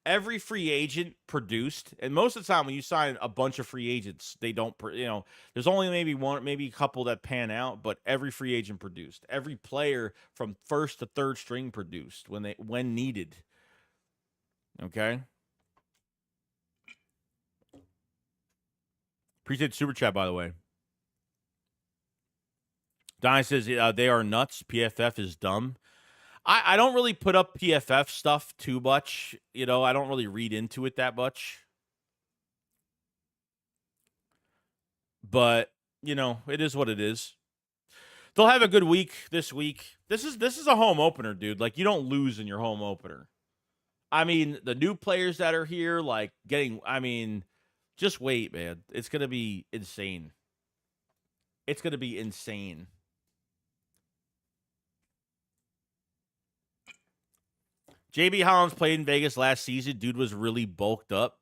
Every free agent produced, and most of the time when you sign a bunch of free agents, they don't, there's only maybe one, maybe a couple that pan out, but every free agent produced. Every player from first to third string produced when needed. Okay. Appreciate the super chat, by the way. Donnie says they are nuts. PFF is dumb. I don't really put up PFF stuff too much. I don't really read into it that much. But, it is what it is. They'll have a good week this week. This is a home opener, dude. Like, you don't lose in your home opener. I mean, the new players that are here, like, just wait, man. It's going to be insane. It's going to be insane. JB Hollins played in Vegas last season. Dude was really bulked up.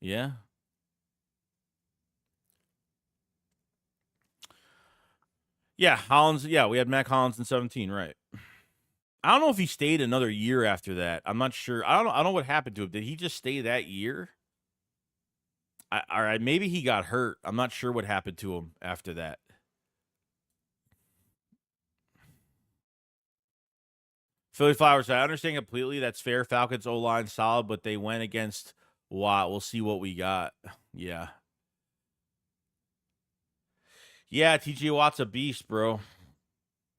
Yeah. Yeah, Hollins. Yeah, we had Mac Hollins in 17, right? I don't know if he stayed another year after that. I'm not sure. I don't know what happened to him. Did he just stay that year? All right, maybe he got hurt. I'm not sure what happened to him after that. Philly Flowers, I understand completely. That's fair. Falcons O-line solid, but they went against Watt. We'll see what we got. Yeah. Yeah, TJ Watt's a beast, bro.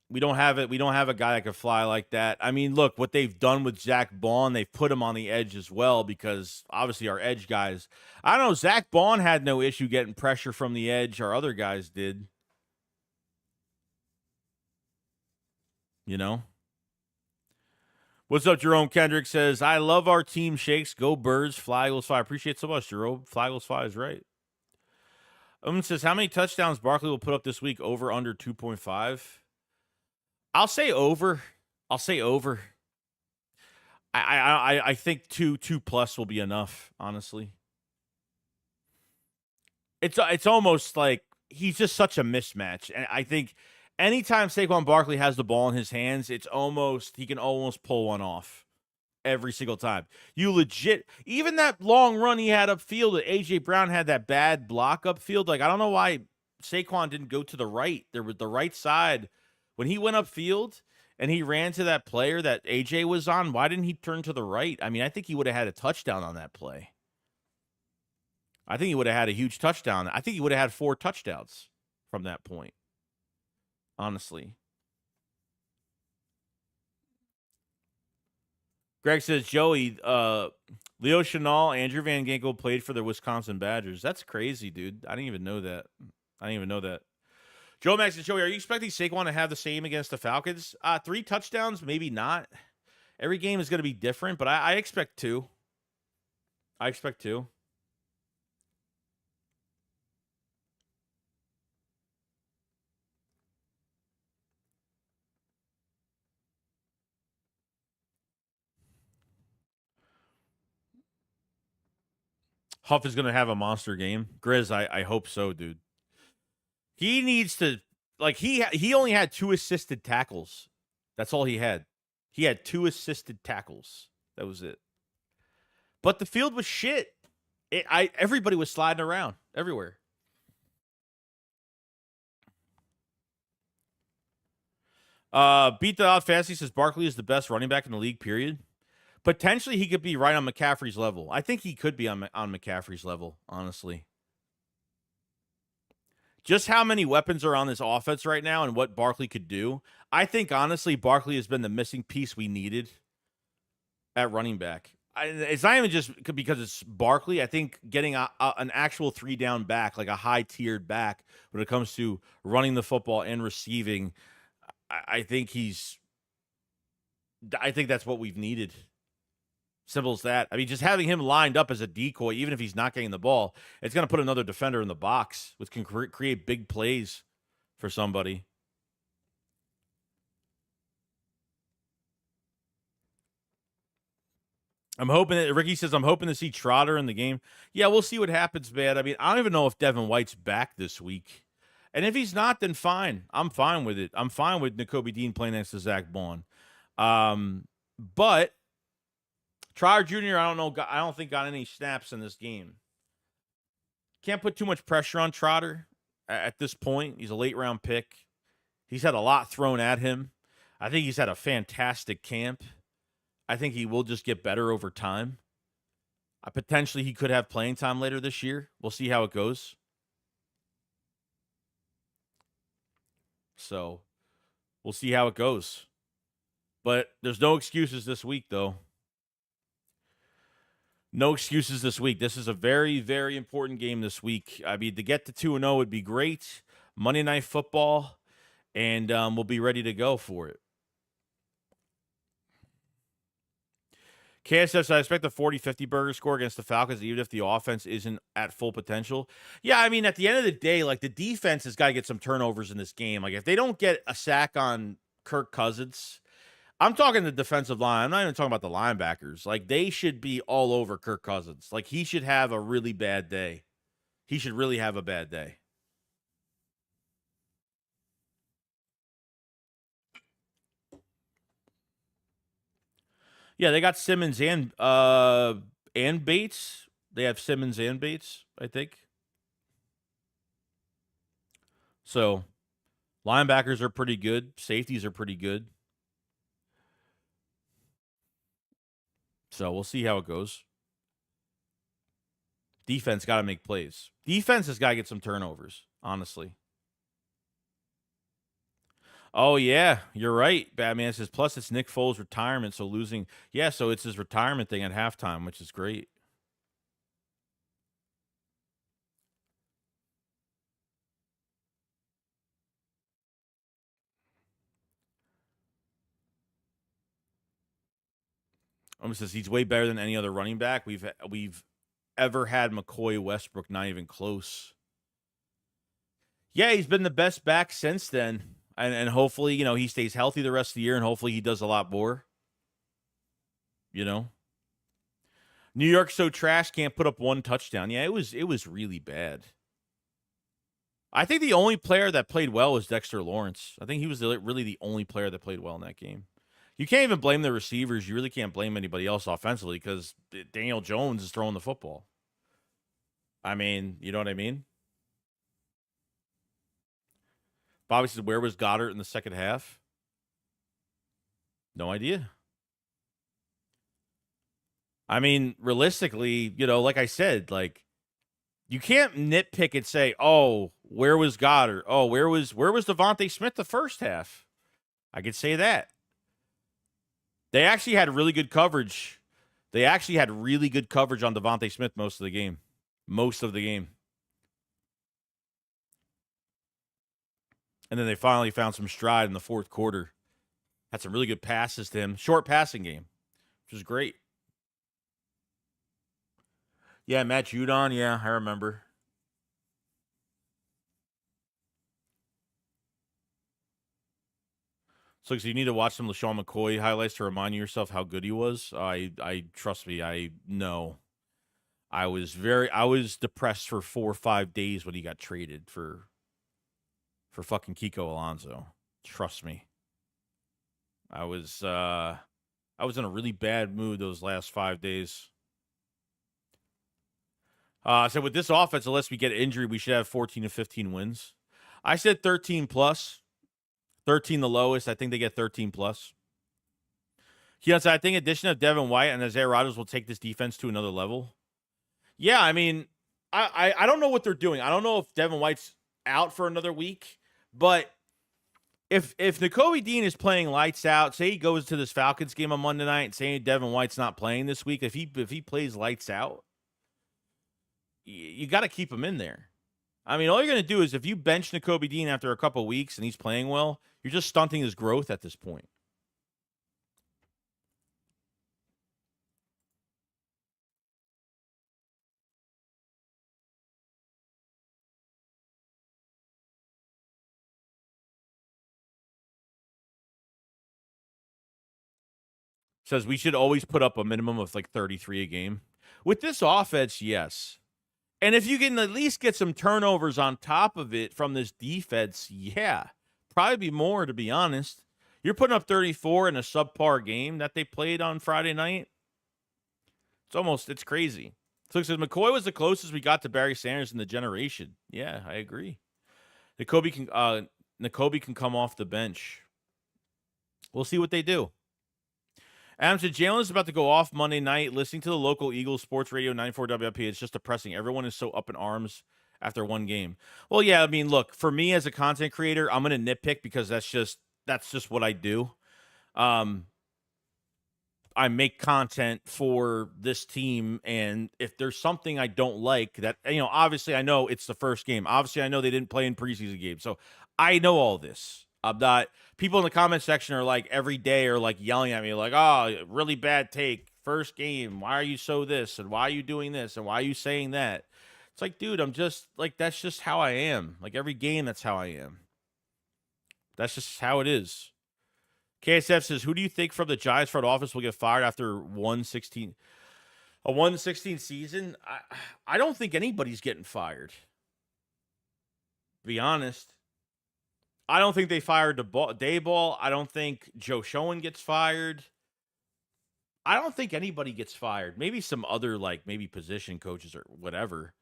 We don't have it. We don't have a guy that can fly like that. I mean, look, what they've done with Zach Bond, they've put him on the edge as well because obviously our edge guys, I don't know, Zach Bond had no issue getting pressure from the edge. Our other guys did. What's up, Jerome Kendrick says, I love our team shakes. Go Birds, Fly Eagles Fly. Appreciate it so much, Jerome. Fly Eagles Fly is right. Says, how many touchdowns Barkley will put up this week? Over, under 2.5? I'll say over. I think 2 plus will be enough, honestly. It's almost like he's just such a mismatch. And I think anytime Saquon Barkley has the ball in his hands, he can almost pull one off every single time. You legit, even that long run he had upfield, that A.J. Brown had that bad block upfield. Like, I don't know why Saquon didn't go to the right. There was the right side. When he went upfield and he ran to that player that AJ was on, why didn't he turn to the right? I mean, I think he would have had a touchdown on that play. I think he would have had a huge touchdown. I think he would have had 4 touchdowns from that point. Honestly. Greg says, Joey, Leo Chenal, Andrew Van Ginkel played for the Wisconsin Badgers. That's crazy, dude. I didn't even know that. Joe Max and Joey, are you expecting Saquon to have the same against the Falcons? 3 touchdowns, maybe not. Every game is going to be different, but I expect 2. I expect 2. Huff is going to have a monster game. Grizz, I hope so, dude. He needs to, like, he only had 2 assisted tackles. That's all he had. He had 2 assisted tackles. That was it. But the field was shit. Everybody was sliding around everywhere. Beat the Out Fantasy says Barkley is the best running back in the league, period. Potentially, he could be right on McCaffrey's level. I think he could be on McCaffrey's level, honestly. Just how many weapons are on this offense right now and what Barkley could do. I think, honestly, Barkley has been the missing piece we needed at running back. It's not even just because it's Barkley. I think getting an actual 3-down back, like a high-tiered back, when it comes to running the football and receiving, I think that's what we've needed. Simple as that. I mean, just having him lined up as a decoy, even if he's not getting the ball, it's going to put another defender in the box, which can create big plays for somebody. I'm hoping that Ricky says, I'm hoping to see Trotter in the game. Yeah, we'll see what happens, man. I mean, I don't even know if Devin White's back this week. And if he's not, then fine. I'm fine with it. I'm fine with Nakobe Dean playing next to Zach Bond. But Trotter Jr., I don't think got any snaps in this game. Can't put too much pressure on Trotter at this point. He's a late-round pick. He's had a lot thrown at him. I think he's had a fantastic camp. I think he will just get better over time. Potentially, he could have playing time later this year. We'll see how it goes. So, we'll see how it goes. But there's no excuses this week, though. No excuses this week. This is a very, very important game this week. I mean, to get to 2-0 would be great. Monday Night Football, and we'll be ready to go for it. KSF says, I expect a 40-50 burger score against the Falcons, even if the offense isn't at full potential. Yeah, I mean, at the end of the day, like, the defense has got to get some turnovers in this game. Like, if they don't get a sack on Kirk Cousins, I'm talking the defensive line. I'm not even talking about the linebackers. Like, they should be all over Kirk Cousins. Like, he should have a really bad day. He should really have a bad day. Yeah, they got Simmons and Bates. They have Simmons and Bates, I think. So, linebackers are pretty good. Safeties are pretty good. So, we'll see how it goes. Defense got to make plays. Defense has got to get some turnovers, honestly. Oh, yeah, you're right. Batman says, plus it's Nick Foles' retirement, so losing. Yeah, so it's his retirement thing at halftime, which is great. Says he's way better than any other running back we've ever had. McCoy, Westbrook, not even close. Yeah, he's been the best back since then. And hopefully, he stays healthy the rest of the year, and hopefully he does a lot more. New York's so trash, can't put up 1 touchdown. Yeah, it was really bad. I think the only player that played well was Dexter Lawrence. I think he was really the only player that played well in that game. You can't even blame the receivers. You really can't blame anybody else offensively because Daniel Jones is throwing the football. I mean, you know what I mean? Bobby says, where was Goddard in the second half? No idea. I mean, realistically, like I said, like, You can't nitpick and say, "Oh, where was Goddard? Oh, where was Devontae Smith the first half?" I could say that. They actually had really good coverage. They actually had really good coverage on Devontae Smith most of the game. Most of the game. And then they finally found some stride in the fourth quarter. Had some really good passes to him. Short passing game, which was great. Yeah, Matt Judon. Yeah, I remember. So you need to watch some LaShawn McCoy highlights to remind yourself how good he was. I trust me. I know. I was depressed for 4 or 5 days when he got traded for fucking Kiko Alonso. Trust me. I was in a really bad mood those last 5 days. So with this offense, unless we get injury, we should have 14 to 15 wins. I said 13 plus. 13 the lowest. I think they get 13 plus. Yes, I think addition of Devin White and Isaiah Rodgers will take this defense to another level. Yeah, I mean, I don't know what they're doing. I don't know if Devin White's out for another week, but if Nakobe Dean is playing lights out, say he goes to this Falcons game on Monday night and saying Devin White's not playing this week, if he plays lights out, you got to keep him in there. I mean, all you're going to do is if you bench Nakobe Dean after a couple weeks and he's playing well, you're just stunting his growth at this point. Says we should always put up a minimum of like 33 a game. With this offense, yes. And if you can at least get some turnovers on top of it from this defense, yeah. Probably be more, to be honest. You're putting up 34 in a subpar game that they played on Friday night. It's crazy. So it says McCoy was the closest we got to Barry Sanders in the generation. Yeah, I agree. Nakobe can come off the bench. We'll see what they do. Adam said Jalen's about to go off Monday night. Listening to the local Eagles Sports Radio 94 WP, it's just depressing. Everyone is so up in arms after one game. Well, yeah, I mean, look, for me as a content creator, I'm going to nitpick because that's just what I do. I make content for this team, and if there's something I don't like, that, obviously I know it's the first game. Obviously, I know they didn't play in preseason games, so I know all this. I'm not. People in the comment section are like every day are like yelling at me, like, "Oh, really bad take, first game. Why are you so this, and why are you doing this, and why are you saying that?" It's like, dude, I'm just like, that's just how I am. Like every game, that's how I am. That's just how it is. KSF says, who do you think from the Giants front office will get fired after a 1-16 season? I don't think anybody's getting fired. To be honest. I don't think they fired Dayball. I don't think Joe Schoen gets fired. I don't think anybody gets fired. Maybe some other, like, maybe position coaches or whatever.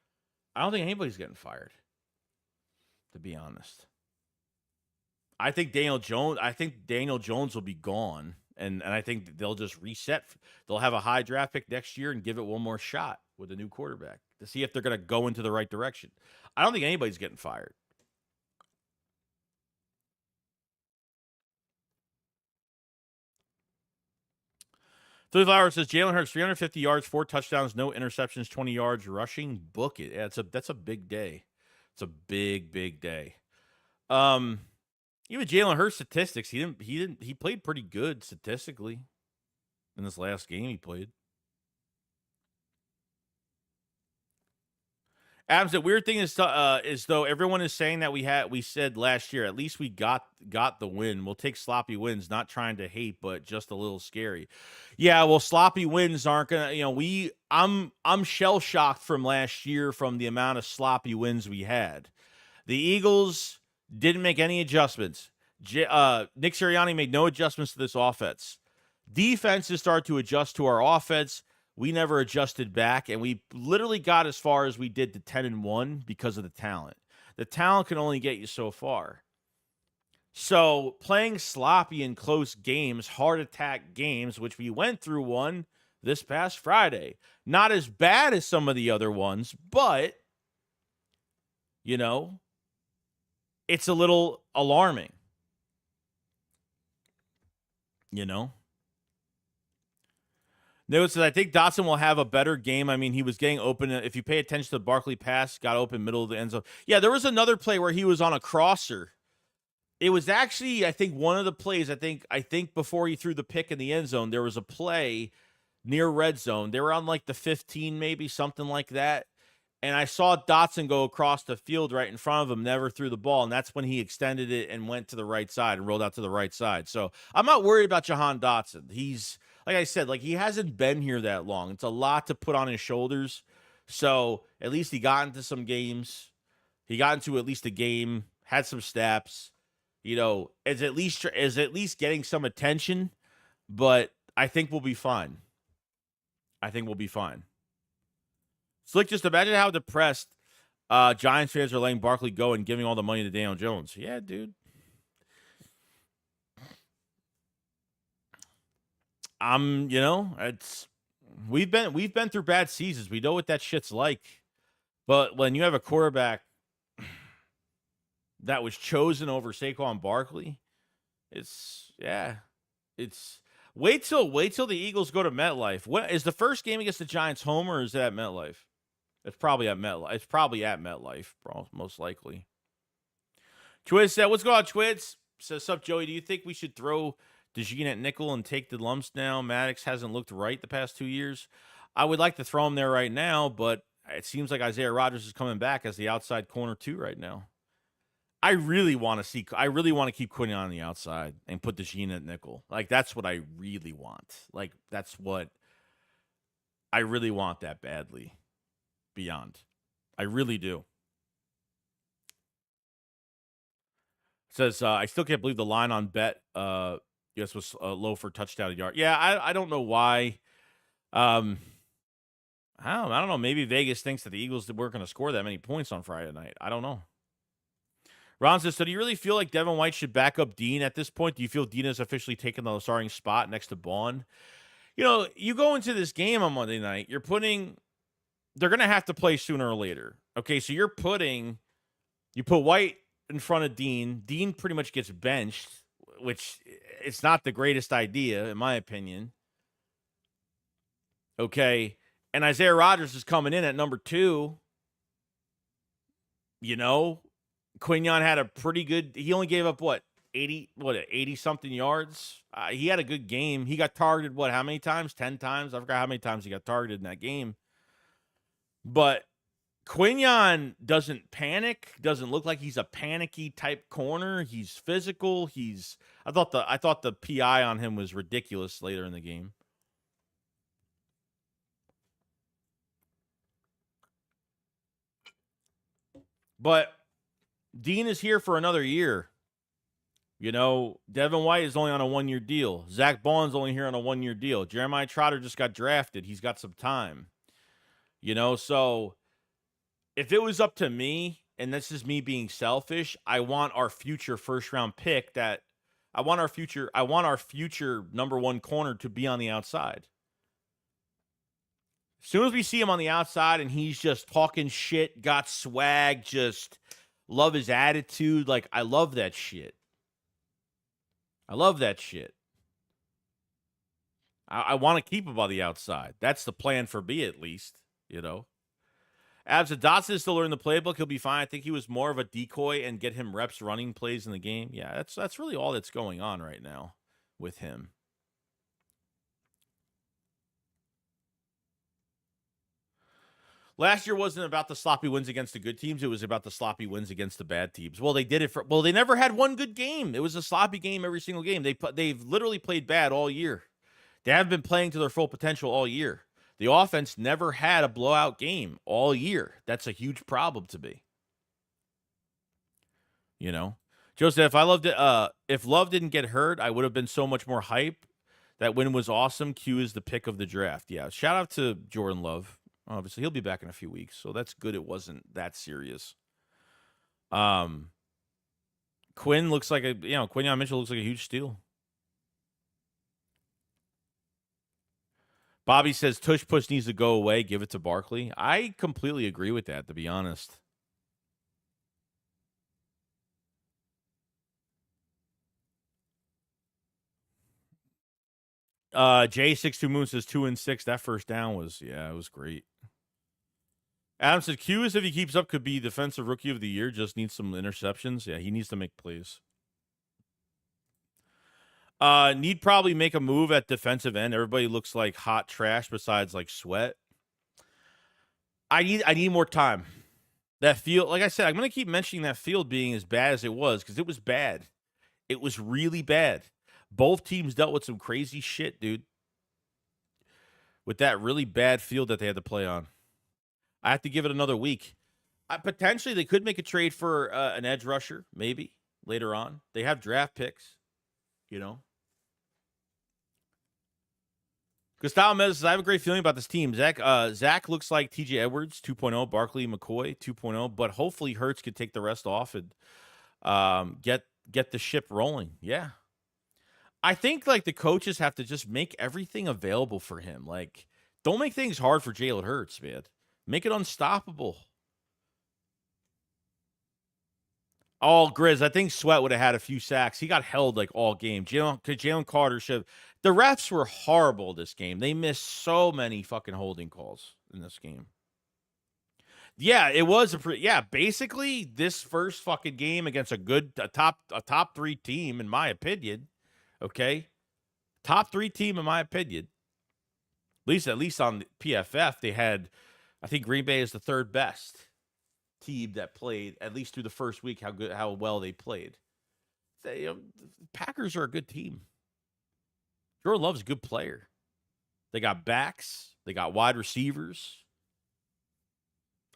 I don't think anybody's getting fired, to be honest. I think Daniel Jones will be gone, and I think they'll just reset. They'll have a high draft pick next year and give it one more shot with a new quarterback to see if they're going to go into the right direction. I don't think anybody's getting fired. Philly Flower says Jalen Hurts 350 yards, 4 touchdowns, no interceptions, 20 yards rushing. Book it. Yeah, that's a big day. It's a big day. Even Jalen Hurts statistics, he played pretty good statistically in this last game he played. Adams, the weird thing is though everyone is saying that we said last year, at least we got the win. We'll take sloppy wins, not trying to hate, but just a little scary. Yeah, well, sloppy wins aren't gonna, I'm shell shocked from last year from the amount of sloppy wins we had. The Eagles didn't make any adjustments. Nick Sirianni made no adjustments to this offense. Defenses start to adjust to our offense. We never adjusted back, and we literally got as far as we did to 10-1 because of the talent. The talent can only get you so far. So playing sloppy in close games, hard attack games, which we went through one this past Friday. Not as bad as some of the other ones, but You know, it's a little alarming. You know, notice that I think Dotson will have a better game. I mean, he was getting open. If you pay attention to the Barkley pass, got open middle of the end zone. Yeah, there was another play where he was on a crosser. It was actually, I think, one of the plays. I think before he threw the pick in the end zone, there was a play near red zone. They were on like the 15, maybe something like that. And I saw Dotson go across the field right in front of him, never threw the ball. And that's when he extended it and went to the right side and rolled out to the right side. So I'm not worried about Jahan Dotson. He's, like I said, like he hasn't been here that long. It's a lot to put on his shoulders. So at least he got into some games. He got into at least a game, had some snaps. You know, is at least getting some attention. But I think we'll be fine. I think we'll be fine. Slick, just imagine how depressed Giants fans are letting Barkley go and giving all the money to Daniel Jones. Yeah, dude. You know, it's we've been through bad seasons. We know what that shit's like. But when you have a quarterback that was chosen over Saquon Barkley, it's wait till the Eagles go to MetLife. What is the first game against the Giants home or is it at MetLife? It's probably at MetLife. It's probably at MetLife, most likely. Twiz said, "What's going on, Twiz?" Says, "Sup, Joey? Do you think we should throw DeJean at nickel and take the lumps now? Maddox hasn't looked right the past 2 years. I would like to throw him there right now, but it seems like Isaiah Rodgers is coming back as the outside corner too right now. I really want to keep Quinn on the outside and put DeJean at nickel. Like that's what I really want. Like that's what I really want that badly. Beyond. I really do." Says, I still can't believe the line on bet yes was low for touchdown yard. Yeah, I don't know why. I don't know. Maybe Vegas thinks that the Eagles weren't going to score that many points on Friday night. I don't know. Ron says, so do you really feel like Devin White should back up Dean at this point? Do you feel Dean has officially taken the starting spot next to Bond? You know, you go into this game on Monday night, they're going to have to play sooner or later. Okay, so you put White in front of Dean. Dean pretty much gets benched, which it's not the greatest idea, in my opinion. Okay, and Isaiah Rodgers is coming in at number 2. You know, Quignon had a pretty good, he only gave up 80-something yards. He had a good game. He got targeted, how many times? 10 times? I forgot how many times he got targeted in that game. But Quignon doesn't panic, doesn't look like he's a panicky type corner. He's physical. I thought the PI on him was ridiculous later in the game. But Dean is here for another year. You know, Devin White is only on a 1-year deal. Zach Bond's only here on a 1-year deal. Jeremiah Trotter just got drafted. He's got some time. You know, so if it was up to me, and this is me being selfish, I want our future first-round pick I want our future number 1 corner to be on the outside. As soon as we see him on the outside and he's just talking shit, got swag, just love his attitude, like I love that shit. I want to keep him on the outside. That's the plan for me, at least, you know. Abs Dotson is still learning the playbook. He'll be fine. I think he was more of a decoy and get him reps running plays in the game. Yeah, that's really all that's going on right now with him. Last year wasn't about the sloppy wins against the good teams. It was about the sloppy wins against the bad teams. Well, they did it they never had one good game. It was a sloppy game every single game. They've literally played bad all year. They haven't been playing to their full potential all year. The offense never had a blowout game all year. That's a huge problem to me. You know, Joseph, if Love didn't get hurt, I would have been so much more hype. That win was awesome. Q is the pick of the draft. Yeah, shout out to Jordan Love. Obviously, he'll be back in a few weeks, so that's good. It wasn't that serious. Quinn looks like Quinyon Mitchell looks like a huge steal. Bobby says Tush Push needs to go away. Give it to Barkley. I completely agree with that, to be honest. J62 Moon says 2-6. That first down was, it was great. Adam said, Q is if he keeps up, could be defensive rookie of the year. Just needs some interceptions. Yeah, he needs to make plays. Need probably make a move at defensive end. Everybody looks like hot trash besides like Sweat. I need more time. That field, like I said, I'm gonna keep mentioning that field being as bad as it was because it was bad. It was really bad. Both teams dealt with some crazy shit, dude. With that really bad field that they had to play on. I have to give it another week. Potentially, they could make a trade for an edge rusher, maybe, later on. They have draft picks, you know. Gustavo Mez says, I have a great feeling about this team. Zach looks like TJ Edwards 2.0, Barkley McCoy 2.0, but hopefully Hurts could take the rest off and get the ship rolling. Yeah. I think like the coaches have to just make everything available for him. Like, don't make things hard for Jalen Hurts, man. Make it unstoppable. Oh, Grizz, I think Sweat would have had a few sacks. He got held like all game. Jalen Carter should. The refs were horrible this game. They missed so many fucking holding calls in this game. Yeah, it was basically this first fucking game against a top 3 team in my opinion. Okay? Top 3 team in my opinion. At least on the PFF they had, I think Green Bay is the 3rd best team that played at least through the first week. How well they played. The Packers are a good team. Jordan Love's a good player. They got backs. They got wide receivers.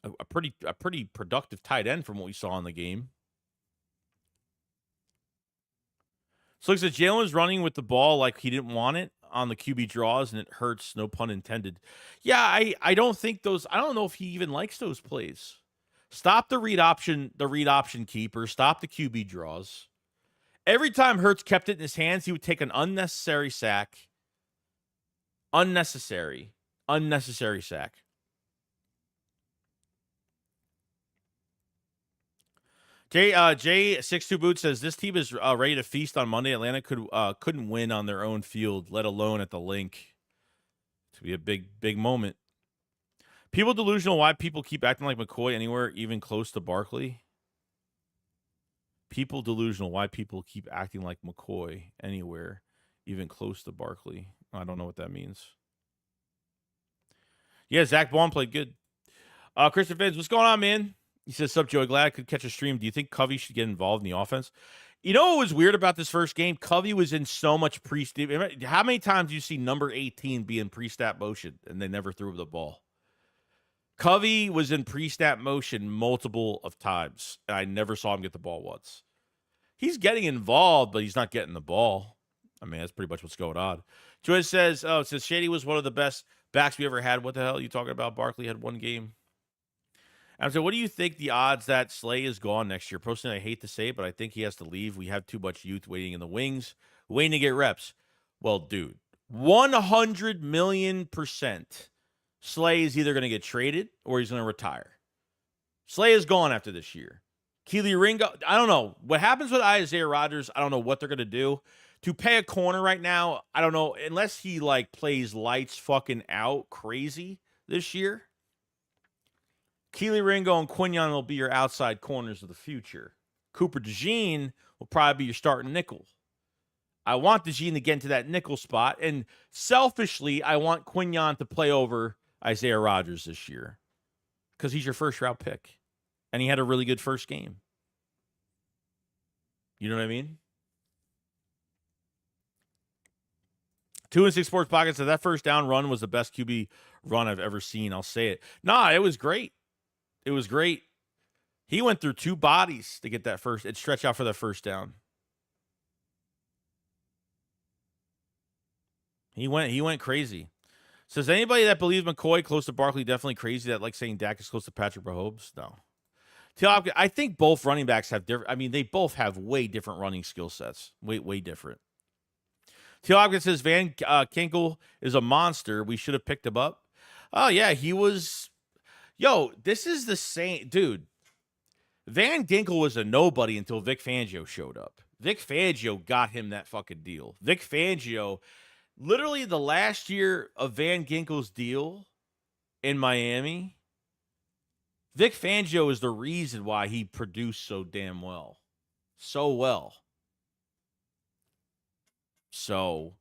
A pretty productive tight end from what we saw in the game. So looks like Jalen's running with the ball like he didn't want it on the QB draws, and it hurts. No pun intended. Yeah, I don't think those. I don't know if he even likes those plays. Stop the read option keeper. Stop the QB draws. Every time Hurts kept it in his hands, he would take an unnecessary sack. Unnecessary sack. J62 Boot says this team is ready to feast on Monday. Atlanta couldn't win on their own field, let alone at the Link. To be a big moment. People delusional why people keep acting like McCoy anywhere, even close to Barkley. People delusional why people keep acting like McCoy anywhere, even close to Barkley. I don't know what that means. Yeah, Zach Baum played good. Christian Fitz, what's going on, man? He says, sup, Joey, glad I could catch a stream. Do you think Covey should get involved in the offense? You know what was weird about this first game? Covey was in so much pre-snap. How many times do you see number 18 be in pre-snap motion and they never threw the ball? Covey was in pre-snap motion multiple of times, and I never saw him get the ball once. He's getting involved, but he's not getting the ball. I mean, that's pretty much what's going on. Joyce says, it says Shady was one of the best backs we ever had. What the hell are you talking about? Barkley had one game. And so what do you think the odds that Slay is gone next year? Personally, I hate to say it, but I think he has to leave. We have too much youth waiting in the wings, waiting to get reps. Well, dude, 100 million%. Slay is either going to get traded or he's going to retire. Slay is gone after this year. Keely Ringo, I don't know. What happens with Isaiah Rodgers, I don't know what they're going to do. To pay a corner right now, I don't know. Unless he, like, plays lights fucking out crazy this year. Keely Ringo and Quinyon will be your outside corners of the future. Cooper DeJean will probably be your starting nickel. I want DeJean to get into that nickel spot. And selfishly, I want Quinyon to play over Isaiah Rodgers this year because he's your first-round pick. And he had a really good first game. You know what I mean? 2-6 Sports Pocket said that first down run was the best QB run I've ever seen. I'll say it. Nah, it was great. It was great. He went through 2 bodies to get that first. It stretched out for that first down. He went crazy. Says anybody that believes McCoy close to Barkley definitely crazy that like saying Dak is close to Patrick Mahomes? No. I think both running backs have different. I mean, they both have way different running skill sets. Way different. T. Hopkins says Van Kinkel is a monster. We should have picked him up. Oh yeah, he was. Yo, this is the same dude. Van Ginkel was a nobody until Vic Fangio showed up. Vic Fangio got him that fucking deal. Vic Fangio literally the last year of Van Ginkel's deal in Miami, Vic Fangio is the reason why he produced so damn well. So well. So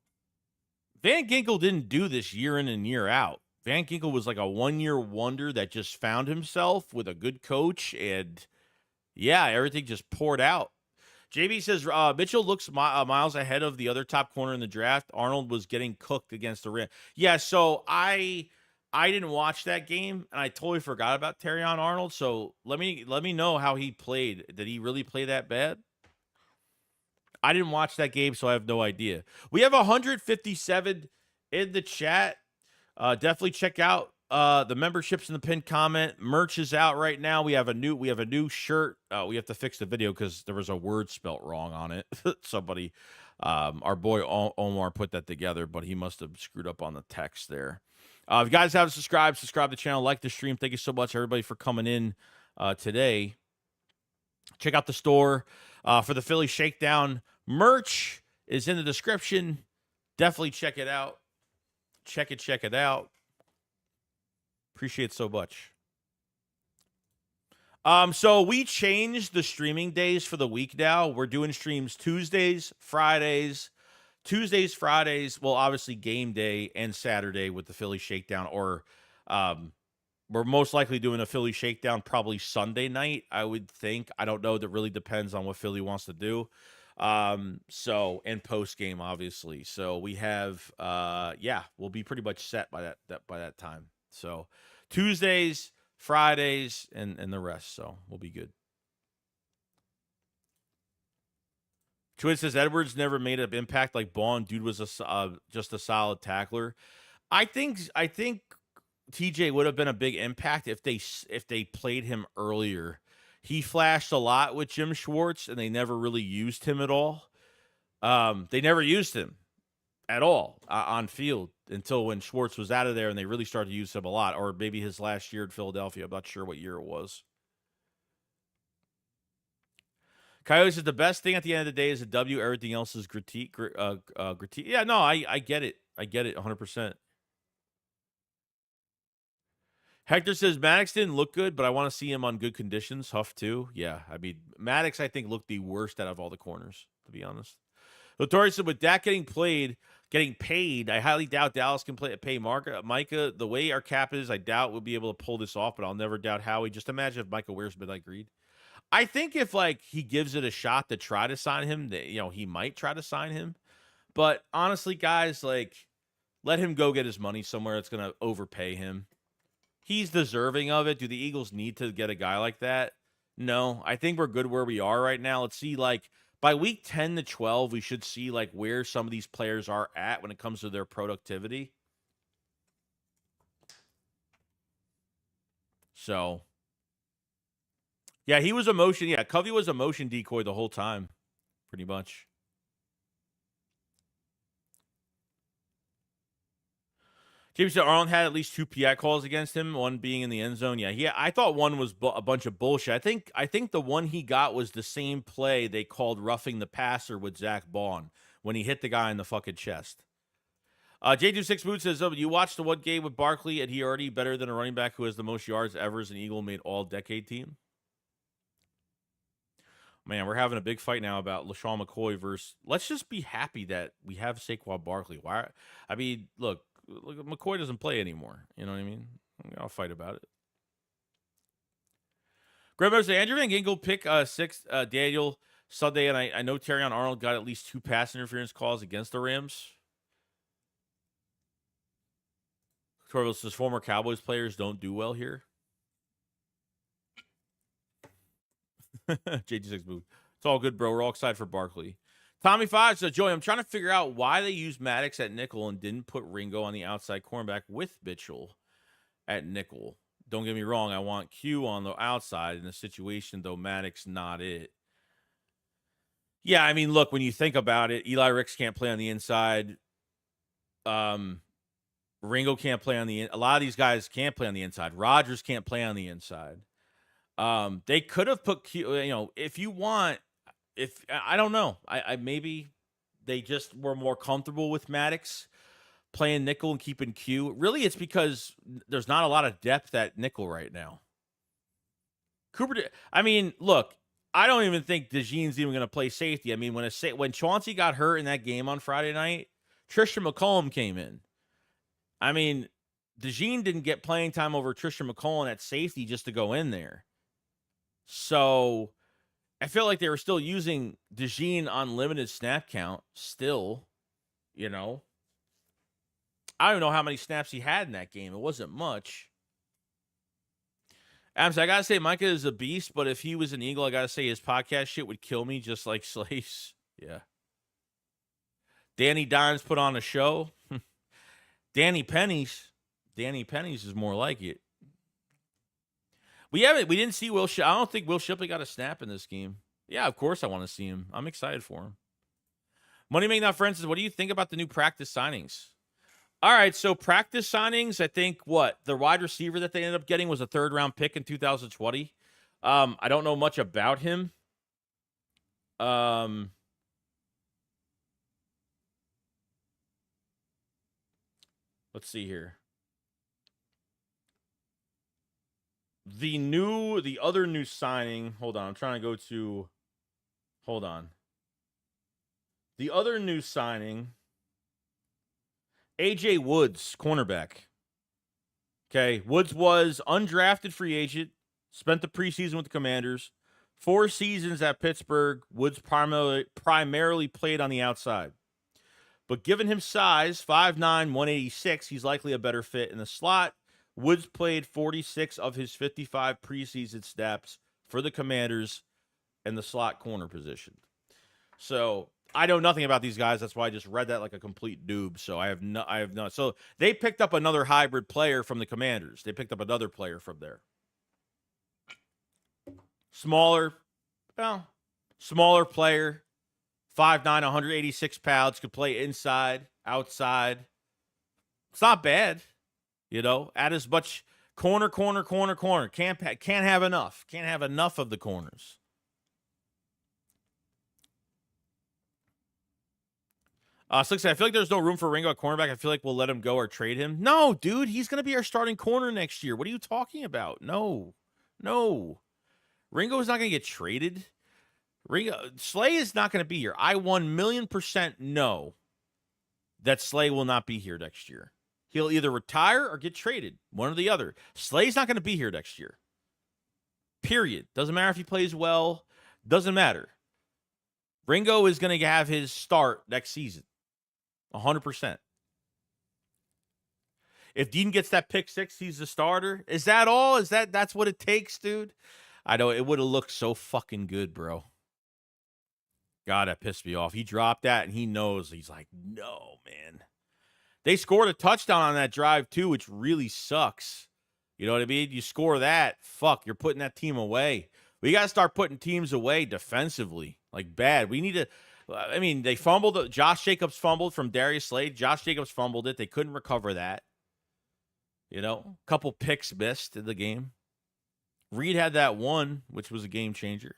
Van Ginkel didn't do this year in and year out. Van Ginkel was like a one-year wonder that just found himself with a good coach, and yeah, everything just poured out. JB says Mitchell looks miles ahead of the other top corner in the draft. Arnold was getting cooked against the rim. Yeah, so I didn't watch that game, and I totally forgot about Terrion Arnold. So let me know how he played. Did he really play that bad? I didn't watch that game, so I have no idea. We have 157 in the chat. Definitely check out the memberships in the pinned comment. Merch is out right now. We have a new shirt. We have to fix the video because there was a word spelt wrong on it. Somebody, our boy Omar put that together, but he must have screwed up on the text there. If you guys haven't subscribed to the channel, like the stream. Thank you so much, everybody, for coming in today. Check out the store for the Philly Shakedown. Merch is in the description. Definitely check it out. Check it out. Appreciate it so much. So we changed the streaming days for the week now. We're doing streams Tuesdays, Fridays. Well, obviously game day and Saturday with the Philly Shakedown, or we're most likely doing a Philly Shakedown probably Sunday night, I would think. I don't know. That really depends on what Philly wants to do. So, and post game, obviously. So we have, we'll be pretty much set by that time. So Tuesdays, Fridays, and the rest. So we'll be good. Twin says Edwards never made an impact like Bond. Dude was just a solid tackler. I think TJ would have been a big impact if they played him earlier. He flashed a lot with Jim Schwartz, and they never really used him at all. They never used him at all on field until when Schwartz was out of there, and they really started to use him a lot, or maybe his last year in Philadelphia. I'm not sure what year it was. Coyote says the best thing at the end of the day is a W. Everything else is critique. Yeah, no, I get it. I get it 100%. Hector says Maddox didn't look good, but I want to see him on good conditions. Huff too. Yeah, I mean, Maddox, I think, looked the worst out of all the corners, to be honest. Latori said with Dak getting paid, I highly doubt Dallas can pay Micah. The way our cap is, I doubt we'll be able to pull this off, but I'll never doubt Howie. Just imagine if Micah wears midnight greed. I think if he gives it a shot to try to sign him, he might try to sign him. But honestly, guys, let him go get his money somewhere that's going to overpay him. He's deserving of it. Do the Eagles need to get a guy like that? No. I think we're good where we are right now. Let's see, by week 10 to 12, we should see, where some of these players are at when it comes to their productivity. So, yeah, he was a motion. Yeah, Covey was a motion decoy the whole time, pretty much. James said Arnold had at least 2 PI calls against him, one being in the end zone. Yeah, I thought one was a bunch of bullshit. I think the one he got was the same play they called roughing the passer with Zach Bond when he hit the guy in the fucking chest. J26 Boot says, you watched the one game with Barkley, and he already better than a running back who has the most yards ever as an Eagle made all-decade team? Man, we're having a big fight now about LaShawn McCoy versus... Let's just be happy that we have Saquon Barkley. Why? I mean, look, McCoy doesn't play anymore. You know what I mean? I'll fight about it. Grandma said, Andrew Van Ginkel pick 6 Daniel Sunday, and I know Terrion Arnold got at least 2 pass interference calls against the Rams. Torvald says former Cowboys players don't do well here. JT6 move. It's all good, bro. We're all excited for Barkley. Tommy 5 says, Joey, I'm trying to figure out why they used Maddox at nickel and didn't put Ringo on the outside cornerback with Mitchell at nickel. Don't get me wrong. I want Q on the outside in the situation, though Maddox not it. Yeah, I mean, look, when you think about it, Eli Ricks can't play on the inside. Ringo can't play on the a lot of these guys can't play on the inside. Rodgers can't play on the inside. They could have put Q, if you want, I don't know. I maybe they just were more comfortable with Maddox. playing nickel and keeping Q. Really, it's because there's not a lot of depth at nickel right now. I mean, look, I don't even think DeJean's even going to play safety. I mean, when Chauncey got hurt in that game on Friday night, Tristan McCollum came in. I mean, DeJean didn't get playing time over Tristan McCollum at safety just to go in there. So I feel like they were still using DeJean on limited snap count still, you know. I don't know how many snaps he had in that game. It wasn't much. I got to say, Micah is a beast, but if he was an Eagle, I got to say his podcast shit would kill me just like Slaves. Yeah. Danny Dimes put on a show. Danny Pennies is more like it. We didn't see Will Shipley. I don't think Will Shipley got a snap in this game. Yeah, of course I want to see him. I'm excited for him. Money Making That Friends says, what do you think about the new practice signings? All right, so practice signings, I think the wide receiver that they ended up getting was a 3rd-round pick in 2020. I don't know much about him. Let's see here. The other new signing, hold on, I'm trying to go to, hold on. The other new signing, A.J. Woods, cornerback. Okay, Woods was undrafted free agent, spent the preseason with the Commanders. 4 seasons at Pittsburgh, Woods primarily played on the outside. But given his size, 5'9", 186, he's likely a better fit in the slot. Woods played 46 of his 55 preseason snaps for the Commanders in the slot corner position. So I know nothing about these guys. That's why I just read that like a complete noob. So I have no. So they picked up another hybrid player from the Commanders. They picked up another player from there. Smaller player, 5'9", 186 pounds, could play inside, outside. It's not bad, Add as much corner. Can't have enough. Can't have enough of the corners. Slick said, I feel like there's no room for Ringo at cornerback. I feel like we'll let him go or trade him. No, dude, he's going to be our starting corner next year. What are you talking about? No. Ringo is not going to get traded. Slay is not going to be here. I 1,000,000% know that Slay will not be here next year. He'll either retire or get traded, one or the other. Slay's not going to be here next year. Period. Doesn't matter if he plays well. Doesn't matter. Ringo is going to have his start next season. 100%. If Dean gets that pick 6, he's the starter. Is that all? That's what it takes, dude? I know it would have looked so fucking good, bro. God, that pissed me off. He dropped that and he knows. He's like, no, man. They scored a touchdown on that drive too, which really sucks. You know what I mean? You score that, fuck, you're putting that team away. We got to start putting teams away defensively, like bad. We need to. I mean, they fumbled. Josh Jacobs fumbled from Darius Slade. Josh Jacobs fumbled it. They couldn't recover that. A couple picks missed in the game. Reed had that one, which was a game changer.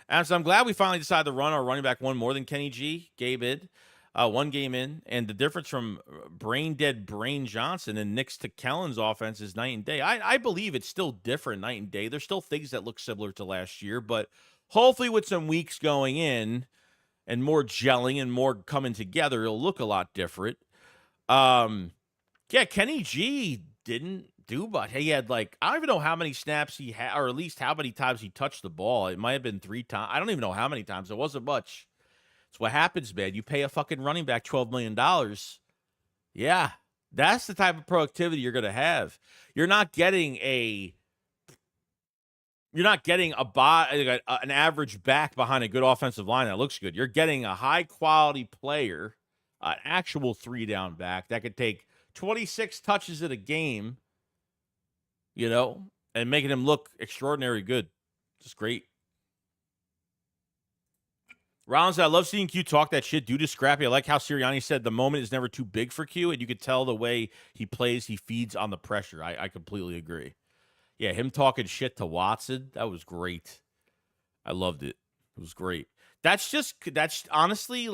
And so I'm glad we finally decided to run our running back one more than Kenny G. Gabe Id. 1 game in. And the difference from brain dead Brain Johnson and Nick's to Kellen's offense is night and day. I believe it's still different night and day. There's still things that look similar to last year, but hopefully with some weeks going in and more gelling and more coming together, it'll look a lot different. Kenny G didn't do, but he had I don't even know how many snaps he had, or at least how many times he touched the ball. It might have been 3 times. I don't even know how many times. It wasn't much. It's what happens, man. You pay a fucking running back $12 million. Yeah, that's the type of productivity you're going to have. You're not getting an average back behind a good offensive line that looks good. You're getting a high-quality player, an actual 3-down back that could take 26 touches in a game, and making him look extraordinarily good. Just great. Rollins, I love seeing Q talk that shit. Dude is scrappy. I like how Sirianni said the moment is never too big for Q, and you could tell the way he plays, he feeds on the pressure. I completely agree. Yeah, him talking shit to Watson, that was great. I loved it. It was great. That's honestly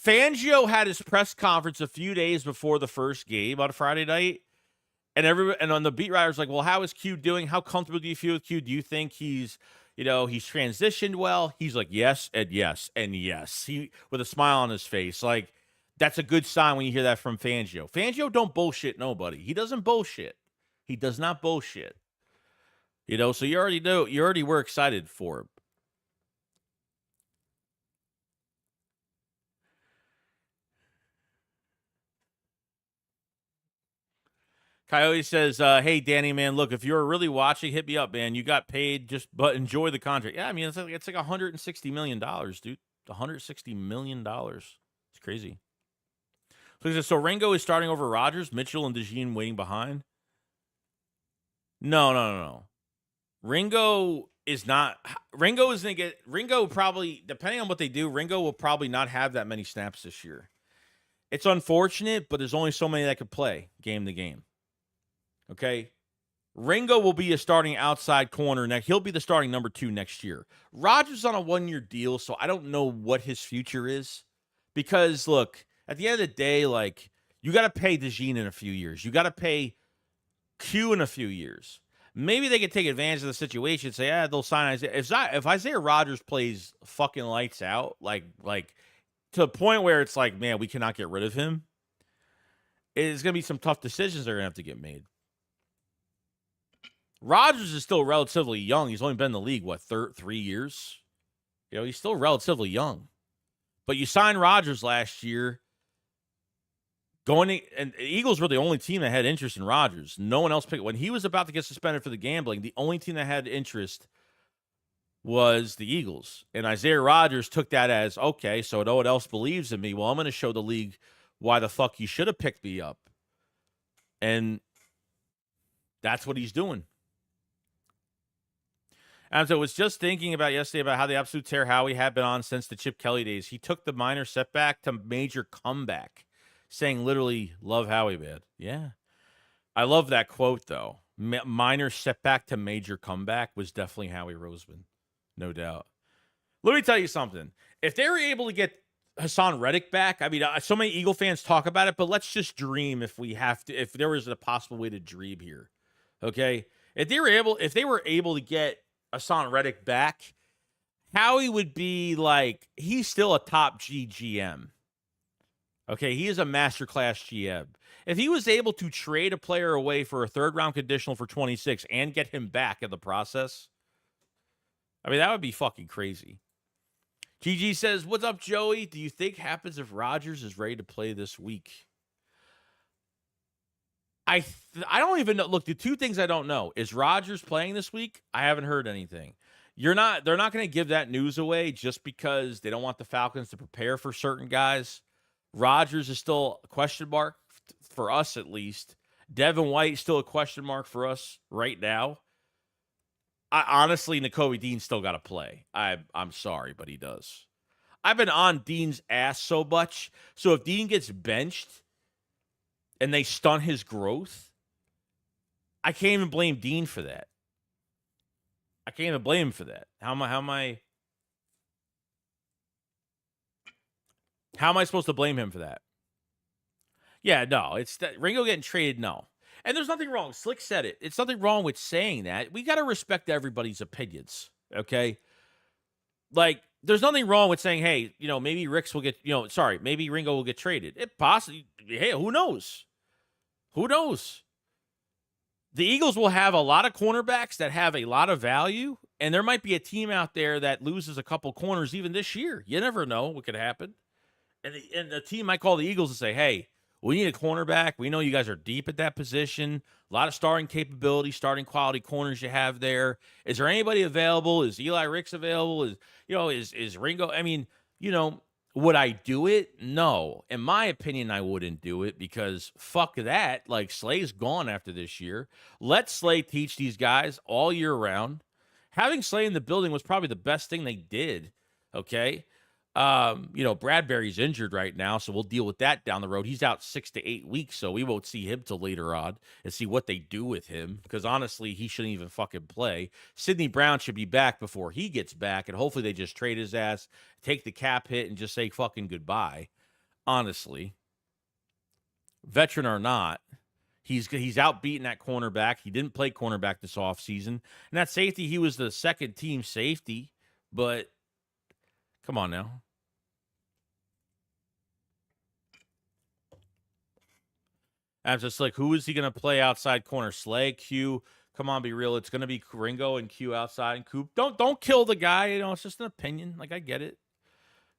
Fangio had his press conference a few days before the first game on Friday night, and on the beat writers like, well, how is Q doing? How comfortable do you feel with Q? Do you think he's transitioned well? He's like, yes and yes and yes. He with a smile on his face, like that's a good sign when you hear that from Fangio. Fangio don't bullshit nobody. He doesn't bullshit. He does not bullshit. So you already know. You already were excited for him. Coyote says, hey, Danny, man, look, if you're really watching, hit me up, man. You got paid, but enjoy the contract. Yeah, I mean, it's like $160 million, dude. $160 million. It's crazy. So Ringo is starting over Rodgers, Mitchell, and DeJean waiting behind? No. Ringo is not. Ringo is going to get. Ringo probably, depending on what they do, Ringo will probably not have that many snaps this year. It's unfortunate, but there's only so many that could play game to game. Okay? Ringo will be a starting outside corner next. He'll be the starting number 2 next year. Rodgers on a 1-year deal, so I don't know what his future is. Because, look, at the end of the day, like, you got to pay DeJean in a few years. You got to pay Q in a few years. Maybe they could take advantage of the situation and say, they'll sign Isaiah. If Isaiah Rodgers plays fucking lights out, like to the point where it's like, man, we cannot get rid of him, it's going to be some tough decisions that are going to have to get made. Rodgers is still relatively young. He's only been in the league, 3 years? He's still relatively young. But you signed Rodgers last year. And the Eagles were the only team that had interest in Rodgers. No one else picked. When he was about to get suspended for the gambling, the only team that had interest was the Eagles. And Isaiah Rodgers took that as, okay, so no one else believes in me. Well, I'm going to show the league why the fuck you should have picked me up. And that's what he's doing. And so I was just thinking about yesterday about how the absolute tear Howie had been on since the Chip Kelly days. He took the minor setback to major comeback, saying literally, love Howie, man. Yeah. I love that quote, though. Minor setback to major comeback was definitely Howie Roseman. No doubt. Let me tell you something. If they were able to get Hassan Reddick back, I mean, so many Eagle fans talk about it, but let's just dream if there was a possible way to dream here. Okay? If they were able to get Hassan Reddick back, Howie would be like, he's still a top GM. Okay, he is a masterclass GM. If he was able to trade a player away for a 3rd-round conditional for 26 and get him back in the process, I mean, that would be fucking crazy. GG says, what's up, Joey? Do you think happens if Rodgers is ready to play this week? I don't even know. Look, the 2 things I don't know. Is Rodgers playing this week? I haven't heard anything. They're not going to give that news away just because they don't want the Falcons to prepare for certain guys. Rodgers is still a question mark for us, at least. Devin White still a question mark for us right now. Honestly, Nakobe Dean still got to play. I'm sorry, but he does. I've been on Dean's ass so much. So if Dean gets benched and they stunt his growth, I can't even blame Dean for that. I can't even blame him for that. How am I supposed to blame him for that? Yeah, no, it's that Ringo getting traded, no. And there's nothing wrong. Slick said it. It's nothing wrong with saying that. We got to respect everybody's opinions, okay? Like, there's nothing wrong with saying, hey, maybe maybe Ringo will get traded. It possibly, hey, who knows? Who knows? The Eagles will have a lot of cornerbacks that have a lot of value, and there might be a team out there that loses a couple corners even this year. You never know what could happen. And the team might call the Eagles and say, hey, we need a cornerback. We know you guys are deep at that position. A lot of starting capability, starting quality corners you have there. Is there anybody available? Is Eli Ricks available? Is Ringo? I mean, would I do it? No. In my opinion, I wouldn't do it because fuck that. Like, Slay's gone after this year. Let Slay teach these guys all year round. Having Slay in the building was probably the best thing they did. Okay. Bradbury's injured right now, so we'll deal with that down the road. He's out 6 to 8 weeks, so we won't see him till later on and see what they do with him. Because honestly, he shouldn't even fucking play. Sidney Brown should be back before he gets back, and hopefully they just trade his ass, take the cap hit, and just say fucking goodbye. honestly, veteran or not. He's out beating that cornerback. He didn't play cornerback this offseason. And that safety, he was the second team safety. But come on now. I'm just like, who is he going to play outside corner? Slay, Q. Come on, be real. It's going to be Ringo and Q outside and Coop. Don't kill the guy. You know, it's just an opinion. Like, I get it.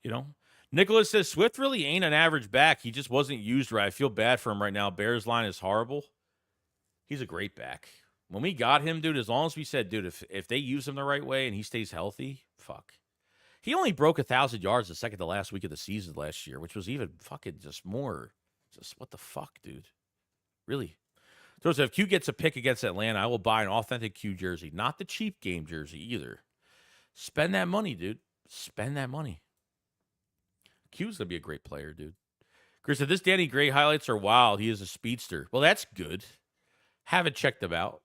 You know, Nicholas says Swift really ain't an average back. He just wasn't used right. I feel bad for him right now. Bears line is horrible. He's a great back. When we got him, dude, as long as we said, dude, if they use him the right way and he stays healthy, fuck. He only broke 1,000 yards the second to last week of the season last year, which was even fucking just more. Just what the fuck, dude? Really? So if Q gets a pick against Atlanta, I will buy an authentic Q jersey. Not the cheap game jersey either. Spend that money, dude. Spend that money. Q's going to be a great player, dude. Chris said, this Danny Gray highlights are wild. He is a speedster. Well, that's good. Haven't checked them out.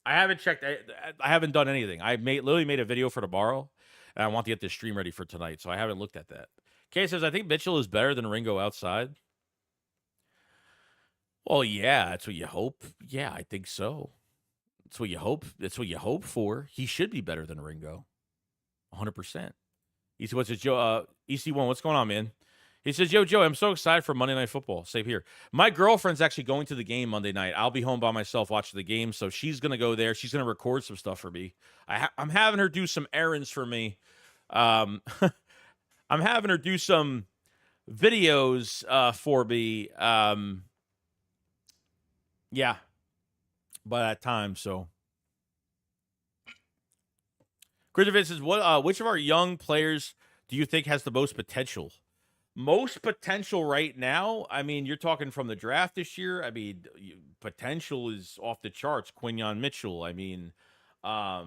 I haven't checked. I haven't done anything. I literally made a video for tomorrow, and I want to get this stream ready for tonight, so I haven't looked at that. Kay says, I think Mitchell is better than Ringo outside. Well, yeah, that's what you hope. Yeah, I think so. That's what you hope. That's what you hope for. He should be better than Ringo. 100%. EC, what's it, Joe? EC1, what's going on, man? He says, yo, Joe, I'm so excited for Monday Night Football. Same here. My girlfriend's actually going to the game Monday night. I'll be home by myself watching the game, so she's going to go there. She's going to record some stuff for me. I'm having her do some errands for me. I'm having her do some videos for me. Yeah, by that time, so. Christopher says, which of our young players do you think has the most potential? Most potential right now? I mean, you're talking from the draft this year. I mean, potential is off the charts. Quinyon Mitchell. I mean, I